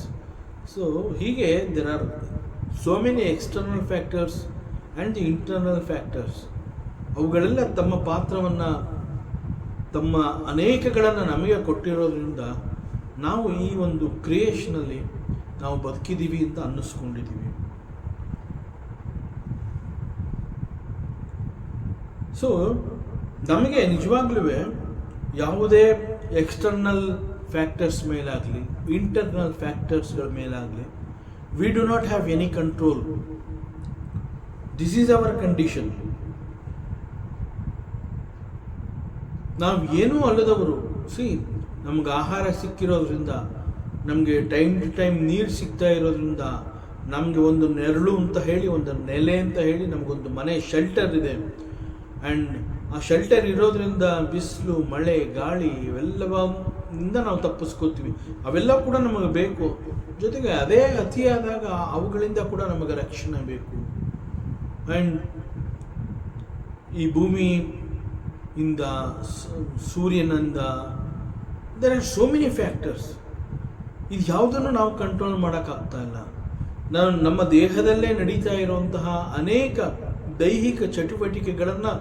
So hige there are so many external factors and the internal factors. ಅವುಗಳೆಲ್ಲ ತಮ್ಮ ಪಾತ್ರವನ್ನು, ತಮ್ಮ ಅನೇಕಗಳನ್ನು ನಮಗೆ ಕೊಟ್ಟಿರೋದ್ರಿಂದ ನಾವು ಈ ಒಂದು ಕ್ರಿಯೇಷನಲ್ಲಿ ನಾವು ಬದುಕಿದ್ದೀವಿ ಅಂತ ಅನ್ನಿಸ್ಕೊಂಡಿದ್ದೀವಿ. ಸೊ ನಮಗೆ ನಿಜವಾಗ್ಲೂ ಯಾವುದೇ ಎಕ್ಸ್ಟರ್ನಲ್ ಫ್ಯಾಕ್ಟರ್ಸ್ ಮೇಲಾಗಲಿ, ಇಂಟರ್ನಲ್ ಫ್ಯಾಕ್ಟರ್ಸ್ಗಳ ಮೇಲಾಗಲಿ, we do not have any control. This is our condition. ನಾವು ಏನೂ ಅಲ್ಲದವರು. ನಮ್ಗೆ ಆಹಾರ ಸಿಕ್ಕಿರೋದ್ರಿಂದ, ನಮಗೆ ಟೈಮ್ ಟು ಟೈಮ್ ನೀರು ಸಿಗ್ತಾ ಇರೋದ್ರಿಂದ, ನಮಗೆ ಒಂದು ನೆರಳು ಅಂತ ಹೇಳಿ, ಒಂದು ನೆಲೆ ಅಂತ ಹೇಳಿ, ನಮಗೊಂದು ಮನೆ ಶೆಲ್ಟರ್ ಇದೆ. ಆ್ಯಂಡ್ ಆ ಶೆಲ್ಟರ್ ಇರೋದ್ರಿಂದ ಬಿಸಿಲು, ಮಳೆ, ಗಾಳಿ ಇವೆಲ್ಲವಿಂದ ನಾವು ತಪ್ಪಿಸ್ಕೋತೀವಿ. ಅವೆಲ್ಲ ಕೂಡ ನಮಗೆ ಬೇಕು. ಜೊತೆಗೆ ಅದೇ ಅತಿಯಾದಾಗ ಅವುಗಳಿಂದ ಕೂಡ ನಮಗೆ ರಕ್ಷಣೆ ಬೇಕು. ಆ್ಯಂಡ್ ಈ ಭೂಮಿಯಿಂದ, ಸೂರ್ಯನಿಂದ, there are so many factors. ಇದು ಯಾವುದನ್ನು ನಾವು ಕಂಟ್ರೋಲ್ ಮಾಡೋಕ್ಕಾಗ್ತಾ ಇಲ್ಲ. ನಮ್ಮ ದೇಹದಲ್ಲೇ ನಡೀತಾ ಇರುವಂತಹ ಅನೇಕ ದೈಹಿಕ ಚಟುವಟಿಕೆಗಳನ್ನು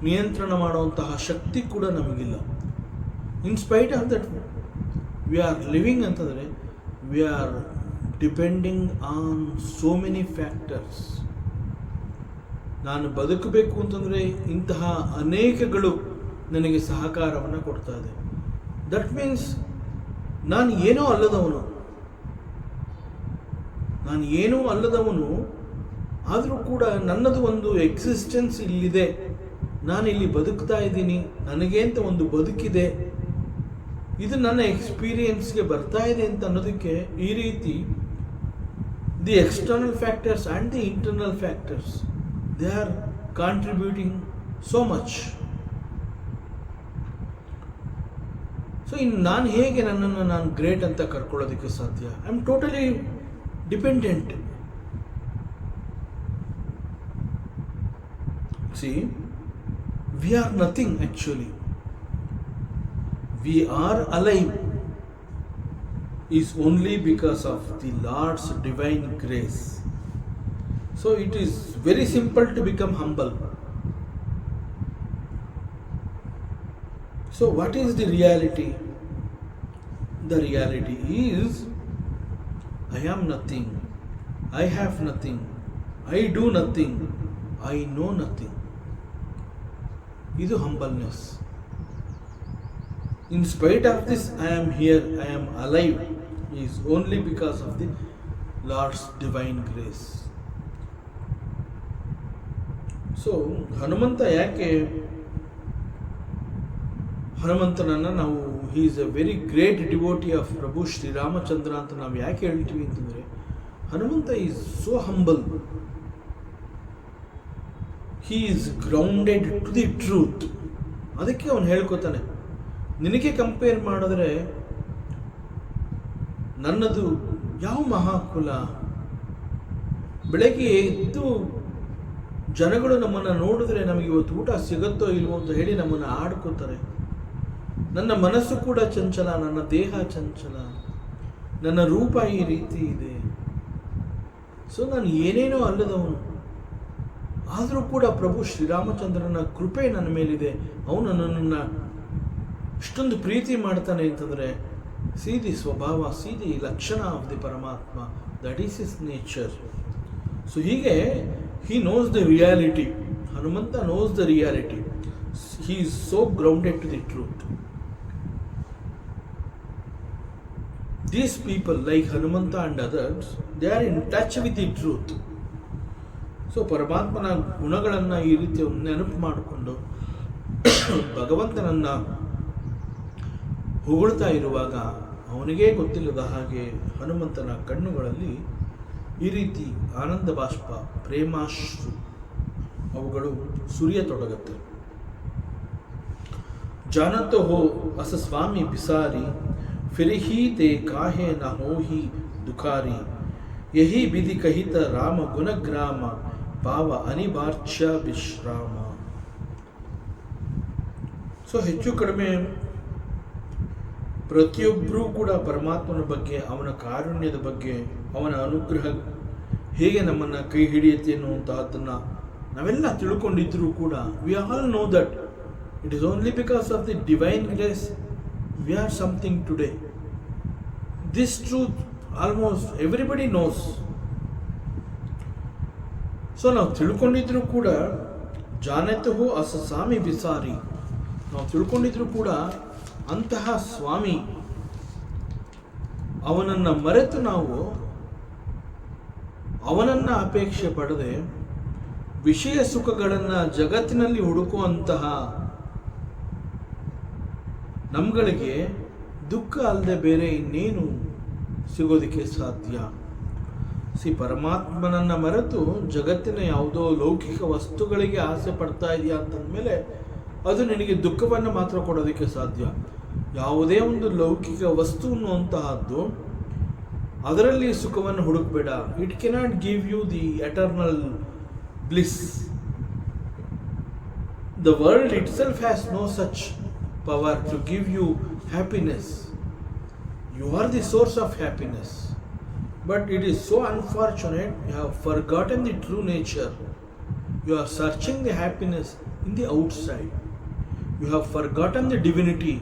ನಿಯಂತ್ರಣ ಮಾಡುವಂತಹ ಶಕ್ತಿ ಕೂಡ ನಮಗಿಲ್ಲ. In spite of that we are living ಅಂತಂದರೆ we are depending on so many factors. ನಾನು ಬದುಕಬೇಕು ಅಂತಂದರೆ ಇಂತಹ ಅನೇಕಗಳು ನನಗೆ ಸಹಕಾರವನ್ನು ಕೊಡ್ತಾ ಇದೆ. ದಟ್ ಮೀನ್ಸ್ ನಾನು ಏನೂ ಅಲ್ಲದವನು, ಆದರೂ ಕೂಡ ನನ್ನದು ಒಂದು ಎಕ್ಸಿಸ್ಟೆನ್ಸ್ ಇಲ್ಲಿದೆ. ನಾನಿಲ್ಲಿ ಬದುಕ್ತಾ ಇದ್ದೀನಿ, ನನಗೆ ಅಂತ ಒಂದು ಬದುಕಿದೆ, ಇದು ನನ್ನ ಎಕ್ಸ್ಪೀರಿಯನ್ಸ್ಗೆ ಬರ್ತಾ ಇದೆ ಅಂತ ಅನ್ನೋದಕ್ಕೆ ಈ ರೀತಿ the external factors and the internal factors they are contributing so much. So ಇನ್ನು ನಾನು ಹೇಗೆ ನನ್ನನ್ನು ನಾನು ಗ್ರೇಟ್ ಅಂತ ಕರ್ಕೊಳ್ಳೋದಕ್ಕೆ ಸಾಧ್ಯ? I am totally dependent. See, we are nothing actually. We are alive is only because of the Lord's divine grace. So it is very simple to become humble. So what is the reality? The reality is, I am nothing, I have nothing, I do nothing, I know nothing. Idu humbleness. In spite of this, I am here, I am alive, is only because of the Lord's divine grace. So Hanumantha ಯಾಕೆ ಹನುಮಂತನನ್ನು ನಾವು he is a very great devotee of ಪ್ರಭು ಶ್ರೀರಾಮಚಂದ್ರ ಅಂತ ನಾವು ಯಾಕೆ ಹೇಳ್ತೀವಿ ಅಂತಂದರೆ, Hanumantha is so humble. He is grounded to the truth. ಅದಕ್ಕೆ ಅವನು ಹೇಳ್ಕೊತಾನೆ, ನಿನಗೆ ಕಂಪೇರ್ ಮಾಡಿದ್ರೆ ನನ್ನದು ಯಾವ ಮಹಾಕುಲ. ಬೆಳಗ್ಗೆ ಎದ್ದು ಜನಗಳು ನಮ್ಮನ್ನು ನೋಡಿದ್ರೆ ನಮಗೆ ಇವತ್ತು ಊಟ ಸಿಗುತ್ತೋ ಇಲ್ವೋ ಅಂತ ಹೇಳಿ ನಮ್ಮನ್ನು ಆಡ್ಕೋತಾರೆ. ನನ್ನ ಮನಸ್ಸು ಕೂಡ ಚಂಚಲ, ನನ್ನ ದೇಹ ಚಂಚಲ, ನನ್ನ ರೂಪ ಈ ರೀತಿ ಇದೆ. ಸೊ ನಾನು ಏನೇನೋ ಅಲ್ಲದವನು. ಆದರೂ ಕೂಡ ಪ್ರಭು ಶ್ರೀರಾಮಚಂದ್ರನ ಕೃಪೆ ನನ್ನ ಮೇಲಿದೆ. ಅವನು ನನ್ನನ್ನು ಇಷ್ಟೊಂದು ಪ್ರೀತಿ ಮಾಡ್ತಾನೆ ಅಂತಂದರೆ, ಸೀದಿ ಸ್ವಭಾವ, ಸೀದಿ ಲಕ್ಷಣ ಆಫ್ ದಿ ಪರಮಾತ್ಮ, that is his nature. So ಹೀಗೆ he knows the reality. Hanumanta knows the reality. He is so grounded to the truth. These people like Hanumanta and others, they are in touch with the truth. So ಪರಮಾತ್ಮನ ಗುಣಗಳನ್ನು ಈ ರೀತಿ ನೆನಪು ಮಾಡಿಕೊಂಡು ಭಗವಂತನನ್ನು ಹೊಗಳ್ತಾ ಇರುವಾಗ ಅವನಿಗೇ ಗೊತ್ತಿಲ್ಲದ ಹಾಗೆ ಹನುಮಂತನ ಕಣ್ಣುಗಳಲ್ಲಿ ಈ ರೀತಿ ಆನಂದ ಬಾಷ್ಪ, ಪ್ರೇಮಾಶ್ರು ಅವುಗಳು ಸುರಿಯತೊಡಗುತ್ತೆ. ಜಾನತೋ ಹೋ ಅಸ ಸ್ವಾಮಿ ಬಿಸಾರಿ, ಫಿರಿಹಿ ತೇ ಕಾಹೆ ನ ಹೋಹಿ ದುಖಾರಿ, ಯಹಿ ಬಿಧಿ ಕಹಿತ ರಾಮ ಗುಣಗ್ರಾಮ, ಪಾವ ಅನಿವಾರ್ಚ್ಯ ವಿಶ್ರಾಮ. ಸೊ ಹೆಚ್ಚು ಕಡಿಮೆ ಪ್ರತಿಯೊಬ್ಬರೂ ಕೂಡ ಪರಮಾತ್ಮನ ಬಗ್ಗೆ, ಅವನ ಕಾರುಣ್ಯದ ಬಗ್ಗೆ, ಅವನ ಅನುಗ್ರಹ ಹೇಗೆ ನಮ್ಮನ್ನು ಕೈ ಹಿಡಿಯುತ್ತೆ ಅನ್ನುವಂತಹದ್ದನ್ನು ನಾವೆಲ್ಲ ತಿಳ್ಕೊಂಡಿದ್ದರೂ ಕೂಡ we all know that it is only because of the divine grace we are something today. This truth almost everybody knows. So ನಾವು ತಿಳ್ಕೊಂಡಿದ್ರೂ ಕೂಡ ಜಾನತಹು ಅಸ ಸ್ವಾಮಿ ಬಿಸಾರಿ, ನಾವು ತಿಳ್ಕೊಂಡಿದ್ರೂ ಕೂಡ ಅಂತಹ ಸ್ವಾಮಿ ಅವನನ್ನು ಮರೆತು ನಾವು ಅವನನ್ನು ಅಪೇಕ್ಷೆ ಪಡದೆ ವಿಷಯ ಸುಖಗಳನ್ನು ಜಗತ್ತಿನಲ್ಲಿ ಹುಡುಕುವಂತಹ ನಮ್ಗಳಿಗೆ ದುಃಖ ಅಲ್ಲದೆ ಬೇರೆ ಇನ್ನೇನು ಸಿಗೋದಕ್ಕೆ ಸಾಧ್ಯ? ಪರಮಾತ್ಮನನ್ನು ಮರೆತು ಜಗತ್ತಿನ ಯಾವುದೋ ಲೌಕಿಕ ವಸ್ತುಗಳಿಗೆ ಆಸೆ ಪಡ್ತಾ ಇದೆಯಾ ಅಂತಂದಮೇಲೆ ಅದು ನಿನಗೆ ದುಃಖವನ್ನು ಮಾತ್ರ ಕೊಡೋದಕ್ಕೆ ಸಾಧ್ಯ. ಯಾವುದೇ ಒಂದು ಲೌಕಿಕ ವಸ್ತು ಅನ್ನುವಂತಹದ್ದು ಅದರಲ್ಲಿ ಸುಖವನ್ನು ಹುಡುಕಬೇಡ. It cannot give you the eternal bliss. The world itself has no such power to give you happiness. You are the source of happiness. But it is so unfortunate, you have forgotten the true nature. You are searching the happiness in the outside. You have forgotten the divinity.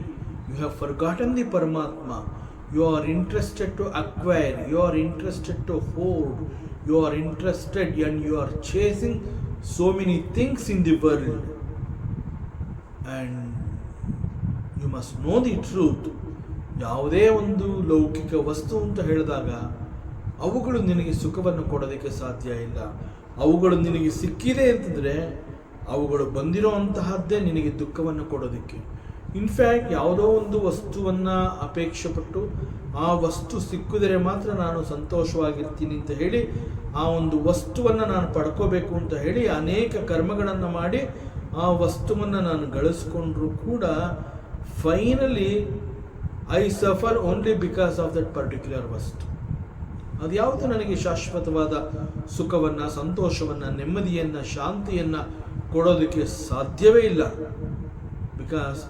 You have forgotten the Paramatma. You are interested to acquire. You are interested to hoard. You are interested and you are chasing so many things in the world. And you must know the truth. ಯಾವುದೇ ಒಂದು ಲೌಕಿಕ ವಸ್ತು ಅಂತ ಹೇಳಿದಾಗ ಅವುಗಳು ನಿನಗೆ ಸುಖವನ್ನು ಕೊಡೋದಕ್ಕೆ ಸಾಧ್ಯ ಇಲ್ಲ. ಅವುಗಳು ನಿನಗೆ ಸಿಕ್ಕಿದೆ ಅಂತಂದರೆ ಅವುಗಳು ಬಂದಿರೋ ಅಂತಹದ್ದೇ ನಿನಗೆ ದುಃಖವನ್ನು ಕೊಡೋದಕ್ಕೆ. ಇನ್ಫ್ಯಾಕ್ಟ್ ಯಾವುದೋ ಒಂದು ವಸ್ತುವನ್ನು ಅಪೇಕ್ಷೆ ಪಟ್ಟು ಆ ವಸ್ತು ಸಿಕ್ಕಿದರೆ ಮಾತ್ರ ನಾನು ಸಂತೋಷವಾಗಿರ್ತೀನಿ ಅಂತ ಹೇಳಿ ಆ ಒಂದು ವಸ್ತುವನ್ನು ನಾನು ಪಡ್ಕೋಬೇಕು ಅಂತ ಹೇಳಿ ಅನೇಕ ಕರ್ಮಗಳನ್ನು ಮಾಡಿ ಆ ವಸ್ತುವನ್ನು ನಾನು ಗಳಿಸ್ಕೊಂಡ್ರೂ ಕೂಡ finally I suffer only because of that particular ವಸ್ತು. ಅದು ಯಾವುದು ನನಗೆ ಶಾಶ್ವತವಾದ ಸುಖವನ್ನು, ಸಂತೋಷವನ್ನು, ನೆಮ್ಮದಿಯನ್ನು, ಶಾಂತಿಯನ್ನು ಕೊಡೋದಕ್ಕೆ ಸಾಧ್ಯವೇ ಇಲ್ಲ. ಬಿಕಾಸ್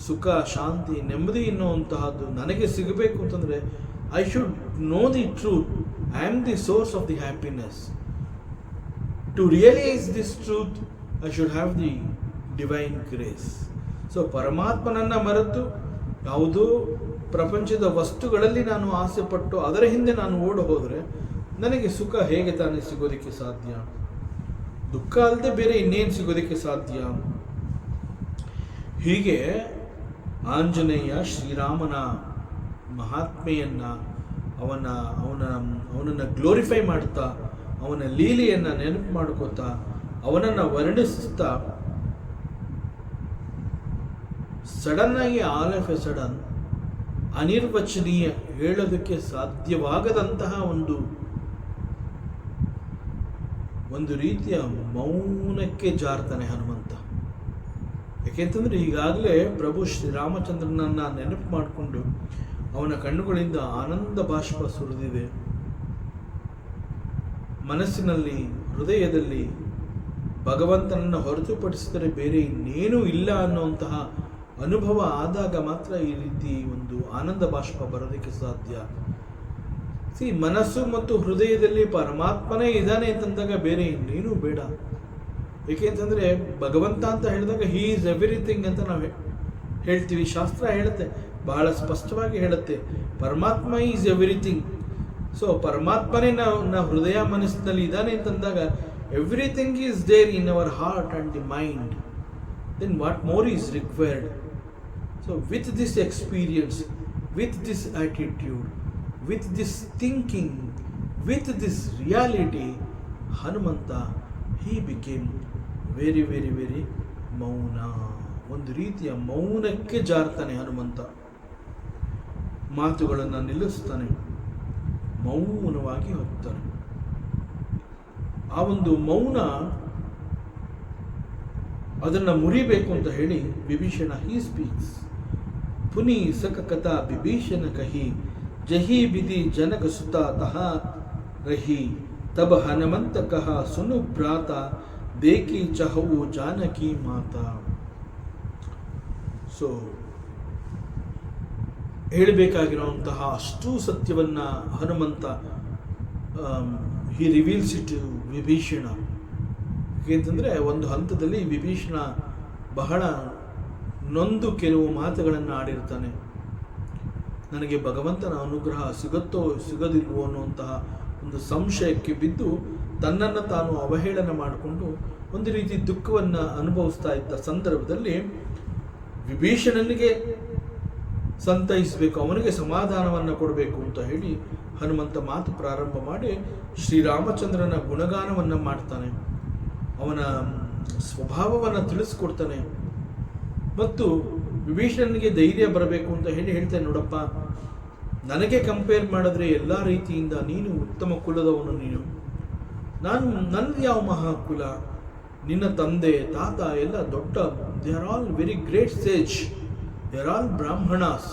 ಸುಖ, ಶಾಂತಿ, ನೆಮ್ಮದಿ ಎನ್ನುವಂತಹದ್ದು ನನಗೆ ಸಿಗಬೇಕು ಅಂತಂದರೆ I should know the truth. I am the source of the happiness. To realize this truth I should have the divine grace. So ಪರಮಾತ್ಮನನ್ನು ಮರೆತು ಯಾವುದೋ ಪ್ರಪಂಚದ ವಸ್ತುಗಳಲ್ಲಿ ನಾನು ಆಸೆ ಪಟ್ಟು ಅದರ ಹಿಂದೆ ನಾನು ಓಡಿ ಹೋದರೆ ನನಗೆ ಸುಖ ಹೇಗೆ ತಾನೇ ಸಿಗೋದಕ್ಕೆ ಸಾಧ್ಯ? ದುಃಖ ಅಲ್ಲದೆ ಬೇರೆ ಇನ್ನೇನು ಸಿಗೋದಕ್ಕೆ ಸಾಧ್ಯ? ಹೀಗೆ ಆಂಜನೇಯ ಶ್ರೀರಾಮನ ಮಹಾತ್ಮೆಯನ್ನು ಅವನನ್ನು ಗ್ಲೋರಿಫೈ ಮಾಡ್ತಾ, ಅವನ ಲೀಲೆಯನ್ನು ನೆನಪು ಮಾಡ್ಕೋತಾ, ಅವನನ್ನು ವರ್ಣಿಸ್ತಾ, ಸಡನ್ನಾಗಿ ಆಲ್ ಆಫ್ ಎ ಸಡನ್ ಅನಿರ್ವಚನೀಯ, ಹೇಳೋದಕ್ಕೆ ಸಾಧ್ಯವಾಗದಂತಹ ಒಂದು ರೀತಿಯ ಮೌನಕ್ಕೆ ಜಾರ್ತಾನೆ ಹನುಮಂತ. ಯಾಕೆಂತಂದರೆ ಈಗಾಗಲೇ ಪ್ರಭು ಶ್ರೀರಾಮಚಂದ್ರನನ್ನು ನೆನಪು ಮಾಡಿಕೊಂಡು ಅವನ ಕಣ್ಣುಗಳಿಂದ ಆನಂದ ಬಾಷ್ಪ ಸುರಿದಿದೆ. ಮನಸ್ಸಿನಲ್ಲಿ, ಹೃದಯದಲ್ಲಿ ಭಗವಂತನನ್ನು ಹೊರತುಪಡಿಸಿದರೆ ಬೇರೆ ಇನ್ನೇನೂ ಇಲ್ಲ ಅನ್ನುವಂತಹ ಅನುಭವ ಆದಾಗ ಮಾತ್ರ ಈ ರೀತಿ ಒಂದು ಆನಂದ ಬಾಷ್ಪ ಬರೋದಕ್ಕೆ ಸಾಧ್ಯ. ಮನಸ್ಸು ಮತ್ತು ಹೃದಯದಲ್ಲಿ ಪರಮಾತ್ಮನೇ ಇದ್ದಾನೆ ಅಂತಂದಾಗ ಬೇರೆ ಇನ್ನೇನೂ ಬೇಡ. ಏಕೆಂತಂದರೆ ಭಗವಂತ ಅಂತ ಹೇಳಿದಾಗ ಹೀ ಈಸ್ ಎವ್ರಿಥಿಂಗ್ ಅಂತ ನಾವು ಹೇಳ್ತೀವಿ. ಶಾಸ್ತ್ರ ಹೇಳುತ್ತೆ, ಬಹಳ ಸ್ಪಷ್ಟವಾಗಿ ಹೇಳುತ್ತೆ, ಪರಮಾತ್ಮ ಈಸ್ ಎವ್ರಿಥಿಂಗ್. ಸೊ ಪರಮಾತ್ಮನೇ ನಾವು ಹೃದಯ ಮನಸ್ಸಿನಲ್ಲಿ ಇದ್ದಾನೆ ಅಂತಂದಾಗ everything is there in our heart and the mind. Then what more is required? So with this experience, with this attitude, with this thinking, with this reality, Hanumantha he became very very very ಮೌನ. ಒಂದು ರೀತಿಯ ಮೌನಕ್ಕೆ ಜಾರ್ತಾನೆ ಹನುಮಂತ. ಮಾತುಗಳನ್ನು ನಿಲ್ಲಿಸ್ತಾನೆ, ಮೌನವಾಗಿ ಹೋಗ್ತಾನೆ. ಆ ಒಂದು ಮೌನ ಅದನ್ನು ಮುರಿಬೇಕು ಅಂತ ಹೇಳಿ ವಿಭೀಷಣ he speaks. ಪುನಿ ಸಕ ಕಥಾ ವಿಭೀಷಣ ಕಹಿ ಜಹಿ ಬಿಧಿ ಜನಕ ಸುತ ತಹ ರಹಿ ತಬ ಹನುಮಂತ ಕಹ ಸುನು ಭ್ರಾತ ದೇಕಿ ಚಹವು ಜಾನಕಿ ಮಾತಾ. ಸೊ ಹೇಳಬೇಕಾಗಿರುವಂತಹ ಅಷ್ಟೂ ಸತ್ಯವನ್ನ ಹನುಮಂತ ಹಿ ರಿವೀಲ್ಸ್ ಇಟ್ ವಿಭೀಷಣ. ಏಕೆಂತಂದರೆ ಒಂದು ಹಂತದಲ್ಲಿ ವಿಭೀಷಣ ಬಹಳ ನೊಂದು ಕೆಲವು ಮಾತುಗಳನ್ನು ಆಡಿರ್ತಾನೆ. ನನಗೆ ಭಗವಂತನ ಅನುಗ್ರಹ ಸಿಗುತ್ತೋ ಸಿಗದಿಲ್ವೋ ಅನ್ನುವಂತಹ ಒಂದು ಸಂಶಯಕ್ಕೆ ಬಿದ್ದು ತನ್ನನ್ನು ತಾನು ಅವಹೇಳನ ಮಾಡಿಕೊಂಡು ಒಂದು ರೀತಿ ದುಃಖವನ್ನು ಅನುಭವಿಸ್ತಾ ಇದ್ದ ಸಂದರ್ಭದಲ್ಲಿ ವಿಭೀಷಣನಿಗೆ ಸಂತೈಸಬೇಕು, ಅವನಿಗೆ ಸಮಾಧಾನವನ್ನು ಕೊಡಬೇಕು ಅಂತ ಹೇಳಿ ಹನುಮಂತ ಮಾತು ಪ್ರಾರಂಭ ಮಾಡಿ ಶ್ರೀರಾಮಚಂದ್ರನ ಗುಣಗಾನವನ್ನು ಮಾಡ್ತಾನೆ, ಅವನ ಸ್ವಭಾವವನ್ನು ತಿಳಿಸ್ಕೊಡ್ತಾನೆ ಮತ್ತು ವಿಭೀಷಣನಿಗೆ ಧೈರ್ಯ ಬರಬೇಕು ಅಂತ ಹೇಳ್ತೇನೆ. ನೋಡಪ್ಪ, ನನಗೆ ಕಂಪೇರ್ ಮಾಡಿದ್ರೆ ಎಲ್ಲ ರೀತಿಯಿಂದ ನೀನು ಉತ್ತಮ ಕುಲದವನು, ನನ್ನ ಯಾವ ಮಹಾಕುಲ, ನಿನ್ನ ತಂದೆ ತಾತ ಎಲ್ಲ ದೊಡ್ಡ, they are all very great sage, they are all Brahmins,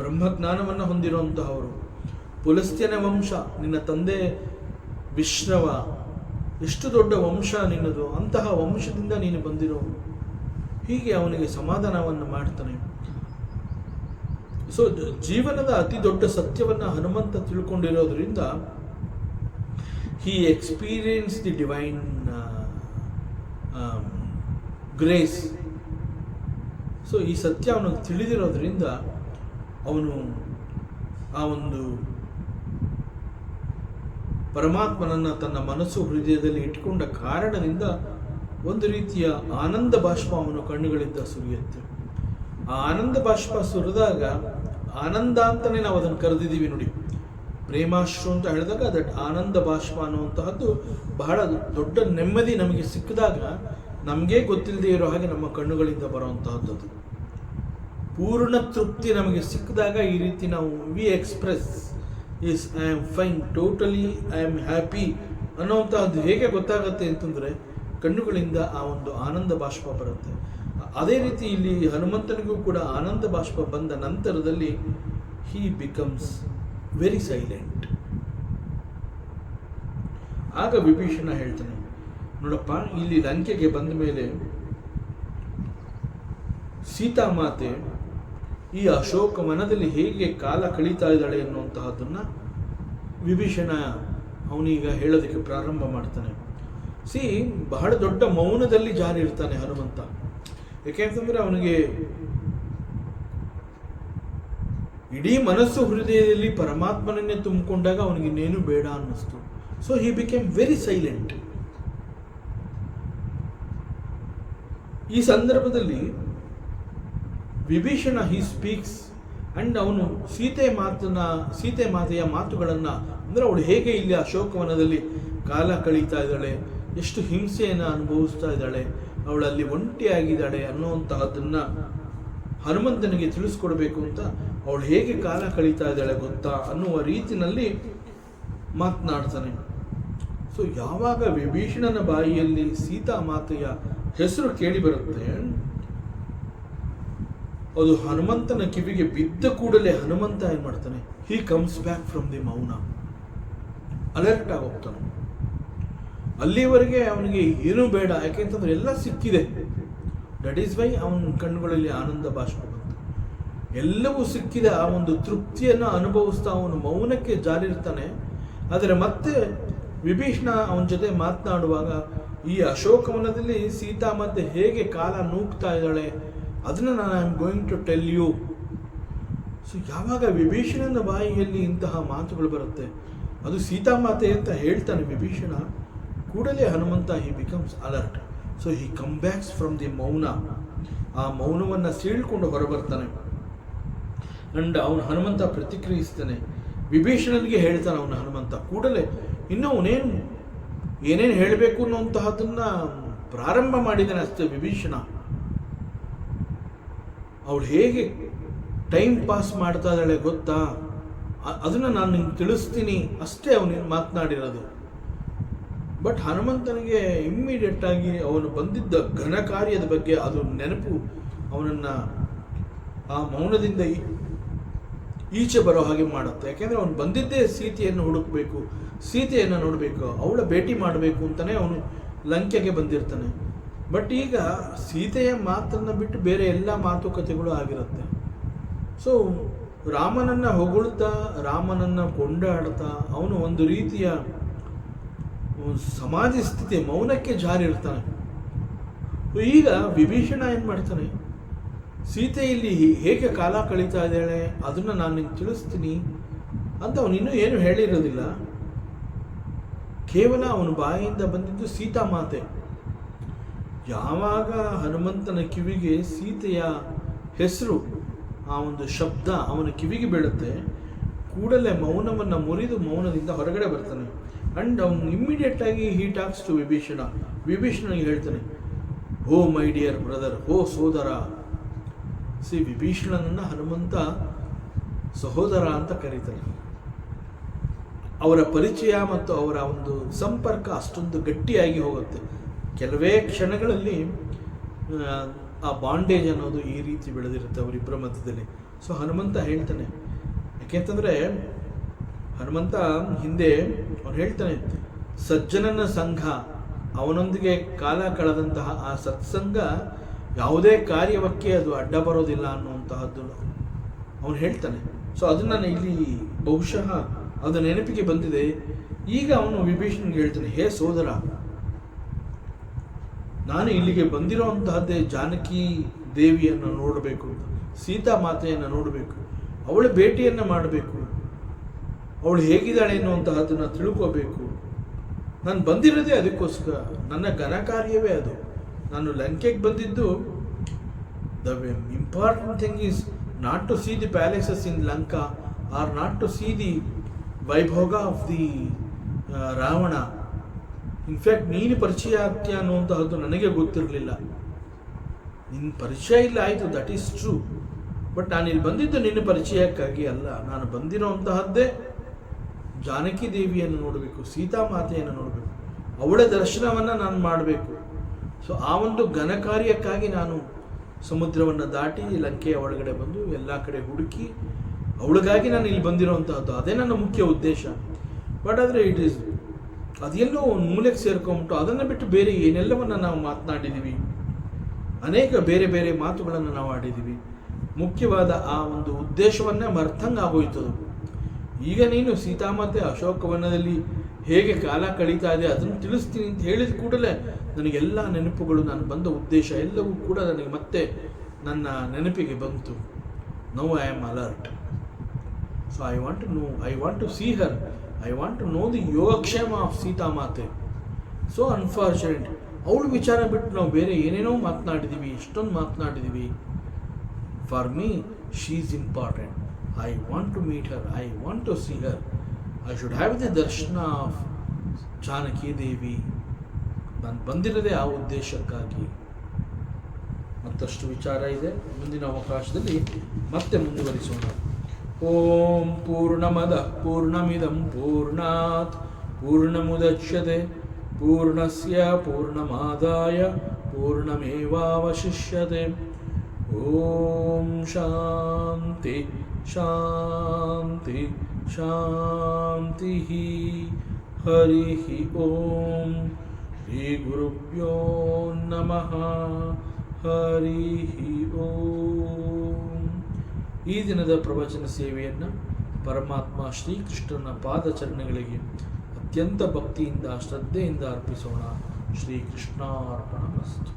ಬ್ರಹ್ಮಜ್ಞಾನವನ್ನು ಹೊಂದಿರುವಂತಹವರು. ಪುಲಸ್ತ್ಯನ ವಂಶ, ನಿನ್ನ ತಂದೆ ವಿಷ್ಣವ, ಎಷ್ಟು ದೊಡ್ಡ ವಂಶ ನಿನ್ನದು, ಅಂತಹ ವಂಶದಿಂದ ನೀನು ಬಂದಿರೋ. ಹೀಗೆ ಅವನಿಗೆ ಸಮಾಧಾನವನ್ನು ಮಾಡ್ತಾನೆ. ಸೊ ಜೀವನದ ಅತಿ ದೊಡ್ಡ ಸತ್ಯವನ್ನು ಹನುಮಂತ ತಿಳ್ಕೊಂಡಿರೋದ್ರಿಂದ he experience the divine grace. So ಈ ಸತ್ಯ ಅವನಿಗೆ ತಿಳಿದಿರೋದ್ರಿಂದ ಅವನು ಆ ಒಂದು ಪರಮಾತ್ಮನನ್ನು ತನ್ನ ಮನಸ್ಸು ಹೃದಯದಲ್ಲಿ ಇಟ್ಕೊಂಡ ಕಾರಣದಿಂದ ಒಂದು ರೀತಿಯ ಆನಂದ ಬಾಷ್ಪ ಅವನ ಕಣ್ಣುಗಳಿಂದ ಸುರಿಯುತ್ತೆ. ಆ ಆನಂದ ಬಾಷ್ಪ ಸುರಿದಾಗ, ಆನಂದ ಅಂತಲೇ ನಾವು ಅದನ್ನು ಕರೆದಿದ್ದೀವಿ ನೋಡಿ, ಪ್ರೇಮಾಶ್ರು ಅಂತ ಹೇಳಿದಾಗ ದಟ್ ಆನಂದ ಬಾಷ್ಪ ಅನ್ನುವಂತಹದ್ದು ಬಹಳ ದೊಡ್ಡ ನೆಮ್ಮದಿ ನಮಗೆ ಸಿಕ್ಕಿದಾಗ ನಮಗೆ ಗೊತ್ತಿಲ್ಲದೆ ಇರೋ ಹಾಗೆ ನಮ್ಮ ಕಣ್ಣುಗಳಿಂದ ಬರುವಂತಹದ್ದು. ಪೂರ್ಣ ತೃಪ್ತಿ ನಮಗೆ ಸಿಕ್ಕಿದಾಗ ಈ ರೀತಿ ನಾವು we express is I am fine, totally I am happy ಅನ್ನೋವಂತಹದ್ದು ಹೇಗೆ ಗೊತ್ತಾಗುತ್ತೆ ಅಂತಂದರೆ ಕಣ್ಣುಗಳಿಂದ ಆ ಒಂದು ಆನಂದ ಬಾಷ್ಪ ಬರುತ್ತೆ. ಅದೇ ರೀತಿ ಇಲ್ಲಿ ಹನುಮಂತನಿಗೂ ಕೂಡ ಆನಂದ ಬಾಷ್ಪ ಬಂದ ನಂತರದಲ್ಲಿ ಹಿ ಬಿಕಮ್ಸ್ ವೆರಿ ಸೈಲೆಂಟ್. ಆಗ ವಿಭೀಷಣ ಹೇಳ್ತಾನೆ, ನೋಡಪ್ಪ, ಇಲ್ಲಿ ಲಂಕೆಗೆ ಬಂದ ಮೇಲೆ ಸೀತಾಮಾತೆ ಈ ಅಶೋಕ ವನದಲ್ಲಿ ಹೇಗೆ ಕಾಲ ಕಳೀತಾ ಇದ್ದಾಳೆ ಅನ್ನುವಂತಹದ್ದನ್ನು ವಿಭೀಷಣ ಅವನೀಗ ಹೇಳೋದಕ್ಕೆ ಪ್ರಾರಂಭ ಮಾಡ್ತಾನೆ. ಸಿ ಬಹಳ ದೊಡ್ಡ ಮೌನದಲ್ಲಿ ಜಾರಿ ಇರ್ತಾನೆ ಹನುಮಂತ. ಯಾಕೆಂತಂದ್ರೆ ಅವನಿಗೆ ಇಡೀ ಮನಸ್ಸು ಹೃದಯದಲ್ಲಿ ಪರಮಾತ್ಮನನ್ನೇ ತುಂಬಿಕೊಂಡಾಗ ಅವನಿಗೆ ಇನ್ನೇನು ಬೇಡ ಅನ್ನಿಸ್ತು. So he became very silent. ಈ ಸಂದರ್ಭದಲ್ಲಿ ವಿಭೀಷಣ ಹಿ ಸ್ಪೀಕ್ಸ್ ಅಂಡ್ ಅವನು ಸೀತೆ ಮಾತೆಯ ಮಾತುಗಳನ್ನು, ಅಂದರೆ ಅವಳು ಹೇಗೆ ಇಲ್ಲಿ ಅಶೋಕವನದಲ್ಲಿ ಕಾಲ ಕಳೀತಾ ಇದ್ದಾಳೆ, ಎಷ್ಟು ಹಿಂಸೆಯನ್ನು ಅನುಭವಿಸ್ತಾ ಇದ್ದಾಳೆ, ಅವಳಲ್ಲಿ ಒಂಟಿಯಾಗಿದ್ದಾಳೆ ಅನ್ನುವಂತಹದ್ದನ್ನು ಹನುಮಂತನಿಗೆ ತಿಳಿಸ್ಕೊಡ್ಬೇಕು ಅಂತ ಅವಳು ಹೇಗೆ ಕಾಲ ಕಳೀತಾ ಇದ್ದಾಳೆ ಗೊತ್ತಾ ಅನ್ನುವ ರೀತಿಯಲ್ಲಿ ಮಾತನಾಡ್ತಾನೆ. ಸೊ ಯಾವಾಗ ವಿಭೀಷಣನ ಬಾಯಿಯಲ್ಲಿ ಸೀತಾ ಮಾತೆಯ ಹೆಸರು ಕೇಳಿ ಬರುತ್ತೆ, ಅದು ಹನುಮಂತನ ಕಿವಿಗೆ ಬಿದ್ದ ಕೂಡಲೇ ಹನುಮಂತ ಏನ್ ಮಾಡ್ತಾನೆ, he comes back from the ಮೌನ, ಅಲರ್ಟ್ ಆಗಿ ಹೋಗ್ತಾನೆ. ಅಲ್ಲಿವರೆಗೆ ಅವನಿಗೆ ಏನೂ ಬೇಡ, ಯಾಕೆಂತಂದ್ರೆ ಎಲ್ಲ ಸಿಕ್ಕಿದೆ. ದಟ್ ಈಸ್ ವೈ ಅವನ ಕಣ್ಣುಗಳಲ್ಲಿ ಆನಂದ ಬಾಷ್ಪ ಬಂತು. ಎಲ್ಲವೂ ಸಿಕ್ಕಿದೆ, ಆ ಒಂದು ತೃಪ್ತಿಯನ್ನು ಅನುಭವಿಸ್ತಾ ಅವನು ಮೌನಕ್ಕೆ ಜಾರಿರ್ತಾನೆ. ಆದರೆ ಮತ್ತೆ ವಿಭೀಷಣ ಅವನ ಜೊತೆ ಮಾತನಾಡುವಾಗ ಈ ಅಶೋಕವನದಲ್ಲಿ ಸೀತಾ ಮತ್ತೆ ಹೇಗೆ ಕಾಲ ನೂಗ್ತಾ ಇದ್ದಾಳೆ ಅದನ್ನು ನಾನು I am going to tell you. So ಯಾವಾಗ ವಿಭೀಷಣನ ಬಾಯಿಯಲ್ಲಿ ಇಂತಹ ಮಾತುಗಳು ಬರುತ್ತೆ, ಅದು ಸೀತಾಮಾತೆ ಅಂತ ಹೇಳ್ತಾನೆ ವಿಭೀಷಣ, ಕೂಡಲೇ Hanumantha he becomes alert. So he come backs from the mauna, ಆ ಮೌನವನ್ನು ಸೀಳ್ಕೊಂಡು ಹೊರಬರ್ತಾನೆ. ಅಂಡ್ ಅವನು ಹನುಮಂತ ಪ್ರತಿಕ್ರಿಯಿಸ್ತಾನೆ, ವಿಭೀಷಣನಿಗೆ ಹೇಳ್ತಾನೆ ಅವನು ಹನುಮಂತ. ಕೂಡಲೇ ಇನ್ನೂ ಏನೇನು ಹೇಳಬೇಕು ಅನ್ನುವಂತಹದನ್ನ ಪ್ರಾರಂಭ ಮಾಡಿದ್ದಾನೆ ಅಷ್ಟೇ ವಿಭೀಷಣ. ಅವಳು ಹೇಗೆ ಟೈಮ್ ಪಾಸ್ ಮಾಡ್ತಾ ಇದ್ದಾಳೆ ಗೊತ್ತಾ, ಅದನ್ನು ನಾನು ನಿಮ್ಗೆ ತಿಳಿಸ್ತೀನಿ ಅಷ್ಟೇ ಅವನು ಮಾತನಾಡಿರೋದು. ಬಟ್ ಹನುಮಂತನಿಗೆ ಇಮ್ಮಿಡಿಯೇಟ್ ಆಗಿ ಅವನು ಬಂದಿದ್ದ ಘನ ಕಾರ್ಯದ ಬಗ್ಗೆ ಅದು ನೆನಪು ಅವನನ್ನು ಆ ಮೌನದಿಂದ ಈಚೆ ಬರೋ ಹಾಗೆ ಮಾಡುತ್ತೆ. ಯಾಕೆಂದರೆ ಅವನು ಬಂದಿದ್ದೇ ಸೀತೆಯನ್ನು ಹುಡುಕಬೇಕು, ಸೀತೆಯನ್ನು ನೋಡಬೇಕು, ಅವಳ ಭೇಟಿ ಮಾಡಬೇಕು ಅಂತಲೇ ಅವನು ಲಂಕೆಗೆ ಬಂದಿರ್ತಾನೆ. ಬಟ್ ಈಗ ಸೀತೆಯ ಮಾತನ್ನು ಬಿಟ್ಟು ಬೇರೆ ಎಲ್ಲ ಮಾತುಕತೆಗಳು ಆಗಿರುತ್ತೆ. ಸೊ ರಾಮನನ್ನು ಹೊಗಳ್ತಾ, ರಾಮನನ್ನು ಕೊಂಡಾಡ್ತಾ ಅವನು ಒಂದು ರೀತಿಯ ಸಮಾಧಿ ಸ್ಥಿತಿ, ಮೌನಕ್ಕೆ ಜಾರಿರ್ತಾನೆ. ಈಗ ವಿಭೀಷಣ ಏನು ಮಾಡ್ತಾನೆ, ಸೀತೆ ಇಲ್ಲಿ ಹೇಗೆ ಕಾಲ ಕಳೀತಾ ಇದ್ದಾಳೆ ಅದನ್ನು ನಾನು ನಿಂಗೆ ತಿಳಿಸ್ತೀನಿ ಅಂತ ಅವನಿನ್ನೂ ಏನು ಹೇಳಿರೋದಿಲ್ಲ. ಕೇವಲ ಅವನ ಬಾಯಿಯಿಂದ ಬಂದಿದ್ದು ಸೀತಾಮಾತೆ. ಯಾವಾಗ ಹನುಮಂತನ ಕಿವಿಗೆ ಸೀತೆಯ ಹೆಸರು, ಆ ಒಂದು ಶಬ್ದ ಅವನ ಕಿವಿಗೆ ಬೀಳುತ್ತೆ, ಕೂಡಲೇ ಮೌನವನ್ನು ಮುರಿದು ಮೌನದಿಂದ ಹೊರಗಡೆ ಬರ್ತಾನೆ. ಅಂಡ್ ಅವನು ಇಮ್ಮಿಡಿಯೇಟ್ ಆಗಿ ಹಿ ಟಾಕ್ಸ್ ಟು ವಿಭೀಷಣ. ವಿಭೀಷಣನಿಗೆ ಹೇಳ್ತಾನೆ, ಓ ಮೈ ಡಿಯರ್ ಬ್ರದರ್, ಓ ಸೋದರ. ವಿಭೀಷಣನನ್ನು ಹನುಮಂತ ಸಹೋದರ ಅಂತ ಕರೀತಾರೆ. ಅವರ ಪರಿಚಯ ಮತ್ತು ಅವರ ಒಂದು ಸಂಪರ್ಕ ಅಷ್ಟೊಂದು ಗಟ್ಟಿಯಾಗಿ ಹೋಗುತ್ತೆ. ಕೆಲವೇ ಕ್ಷಣಗಳಲ್ಲಿ ಆ ಬಾಂಡೇಜ್ ಅನ್ನೋದು ಈ ರೀತಿ ಬೆಳೆದಿರುತ್ತೆ ಅವರಿಬ್ಬರ ಮಧ್ಯದಲ್ಲಿ. ಸೊ ಹನುಮಂತ ಹೇಳ್ತಾನೆ, ಯಾಕೆಂತಂದರೆ ಹನುಮಂತ ಹಿಂದೆ ಅವನು ಹೇಳ್ತಾನೆ, ಸಜ್ಜನನ ಸಂಘ, ಅವನೊಂದಿಗೆ ಕಾಲ ಕಳೆದಂತಹ ಆ ಸತ್ಸಂಗ ಯಾವುದೇ ಕಾರ್ಯವಕ್ಕೆ ಅದು ಅಡ್ಡ ಬರೋದಿಲ್ಲ ಅನ್ನುವಂತಹದ್ದು ಅವನು ಹೇಳ್ತಾನೆ. ಸೊ ಅದನ್ನು ನಾನು ಇಲ್ಲಿ ಬಹುಶಃ ಅದು ನೆನಪಿಗೆ ಬಂದಿದೆ. ಈಗ ಅವನು ವಿಭೀಷಣನಿಗೆ ಹೇಳ್ತಾನೆ, ಹೇ ಸೋದರ, ನಾನು ಇಲ್ಲಿಗೆ ಬಂದಿರೋಂತಹದ್ದೇ ಜಾನಕಿ ದೇವಿಯನ್ನು ನೋಡಬೇಕು ಅಂತ, ಸೀತಾ ಮಾತೆಯನ್ನು ನೋಡಬೇಕು, ಅವಳ ಭೇಟಿಯನ್ನು ಮಾಡಬೇಕು, ಅವಳು ಹೇಗಿದ್ದಾಳೆ ಎನ್ನುವಂತಹದ್ದನ್ನು ತಿಳ್ಕೋಬೇಕು. ನಾನು ಬಂದಿರೋದೇ ಅದಕ್ಕೋಸ್ಕರ, ನನ್ನ ಘನ ಕಾರ್ಯವೇ ಅದು. ನಾನು ಲಂಕೆಗೆ ಬಂದಿದ್ದು, the important thing is not to see the palaces in Lanka or not to see the vaibhoga of the Ravana. In fact ನೀನು ಪರಿಚಯ ಆಗ್ತೀಯ ಅನ್ನುವಂತಹದ್ದು ನನಗೆ ಗೊತ್ತಿರಲಿಲ್ಲ. ನಿನ್ನ ಪರಿಚಯ ಇಲ್ಲ ಆಯಿತು, ದಟ್ ಈಸ್ ಟ್ರೂ. ಬಟ್ ನಾನಿಲ್ಲಿ ಬಂದಿದ್ದು ನಿನ್ನ ಪರಿಚಯಕ್ಕಾಗಿ ಅಲ್ಲ. ನಾನು ಬಂದಿರೋಂತಹದ್ದೇ ಜಾನಕಿ ದೇವಿಯನ್ನು ನೋಡಬೇಕು, ಸೀತಾ ಮಾತೆಯನ್ನು ನೋಡಬೇಕು, ಅವಳ ದರ್ಶನವನ್ನು ನಾನು ಮಾಡಬೇಕು. ಸೊ ಆ ಒಂದು ಘನ ಕಾರ್ಯಕ್ಕಾಗಿ ನಾನು ಸಮುದ್ರವನ್ನು ದಾಟಿ ಲಂಕೆಯ ಒಳಗಡೆ ಬಂದು ಎಲ್ಲ ಕಡೆ ಹುಡುಕಿ ಅವಳಿಗಾಗಿ ನಾನು ಇಲ್ಲಿ ಬಂದಿರೋವಂತಹದ್ದು, ಅದೇ ನನ್ನ ಮುಖ್ಯ ಉದ್ದೇಶ. ಬಟ್ ಆದರೆ ಇಟ್ ಈಸ್ ಅದೆಲ್ಲೋ ಒಂದು ಮೂಲೆಗೆ ಸೇರ್ಕೊಂಬಿಟ್ಟು ಅದನ್ನು ಬಿಟ್ಟು ಬೇರೆ ಏನೆಲ್ಲವನ್ನು ನಾವು ಮಾತನಾಡಿದ್ದೀವಿ, ಅನೇಕ ಬೇರೆ ಬೇರೆ ಮಾತುಗಳನ್ನು ನಾವು ಆಡಿದ್ದೀವಿ. ಮುಖ್ಯವಾದ ಆ ಒಂದು ಉದ್ದೇಶವನ್ನೇ ಮರ್ತಂಗೆ ಆಗೋಯ್ತದು. ಈಗ ನೀನು ಸೀತಾಮಾತೆ ಅಶೋಕವನದಲ್ಲಿ ಹೇಗೆ ಕಾಲ ಕಳೀತಾ ಇದೆ ಅದನ್ನು ತಿಳಿಸ್ತೀನಿ ಅಂತ ಹೇಳಿದ ಕೂಡಲೇ ನನಗೆಲ್ಲ ನೆನಪುಗಳು, ನಾನು ಬಂದ ಉದ್ದೇಶ ಎಲ್ಲವೂ ಕೂಡ ನನಗೆ ಮತ್ತೆ ನನ್ನ ನೆನಪಿಗೆ ಬಂತು. Now I am alert. So I want to know, I want to see her, I want to know the yogakshema of Sita Mathe. So unfortunate, ಅವಳು ವಿಚಾರ ಬಿಟ್ಟು ನಾವು ಬೇರೆ ಏನೇನೋ ಮಾತನಾಡಿದ್ದೀವಿ, ಎಷ್ಟೊಂದು ಮಾತನಾಡಿದ್ದೀವಿ. For me she is important. I want to meet her, I want to see her, I should have the darshana of Janaki Devi. ನಾನು ಬಂದಿರೋದೇ ಆ ಉದ್ದೇಶಕ್ಕಾಗಿ. ಮತ್ತಷ್ಟು ವಿಚಾರ ಇದೆ, ಮುಂದಿನ ಅವಕಾಶದಲ್ಲಿ ಮತ್ತೆ ಮುಂದುವರಿಸೋಣ. ಓಂ ಪೂರ್ಣಮದ ಪೂರ್ಣಮಿದಂ ಪೂರ್ಣಾತ್ ಪೂರ್ಣಮುದಚ್ಯತೆ ಪೂರ್ಣಸ್ಯ ಪೂರ್ಣಮಾದಾಯ ಪೂರ್ಣಮೇವಾವಶಿಷ್ಯತೆ. ಓಂ ಶಾಂತಿ ಶಾಂತಿ ಶಾಂತಿ. ಹರಿ ಓಂ. ಶ್ರೀ ಗುರುಭ್ಯೋ ನಮಃ. ಹರಿ ಓಂ. ಈ ದಿನದ ಪ್ರವಚನ ಸೇವೆಯನ್ನು ಪರಮಾತ್ಮ ಶ್ರೀಕೃಷ್ಣನ ಪಾದಚರಣೆಗಳಿಗೆ ಅತ್ಯಂತ ಭಕ್ತಿಯಿಂದ ಶ್ರದ್ಧೆಯಿಂದ ಅರ್ಪಿಸೋಣ. ಶ್ರೀಕೃಷ್ಣಾರ್ಪಣಮಸ್ತು.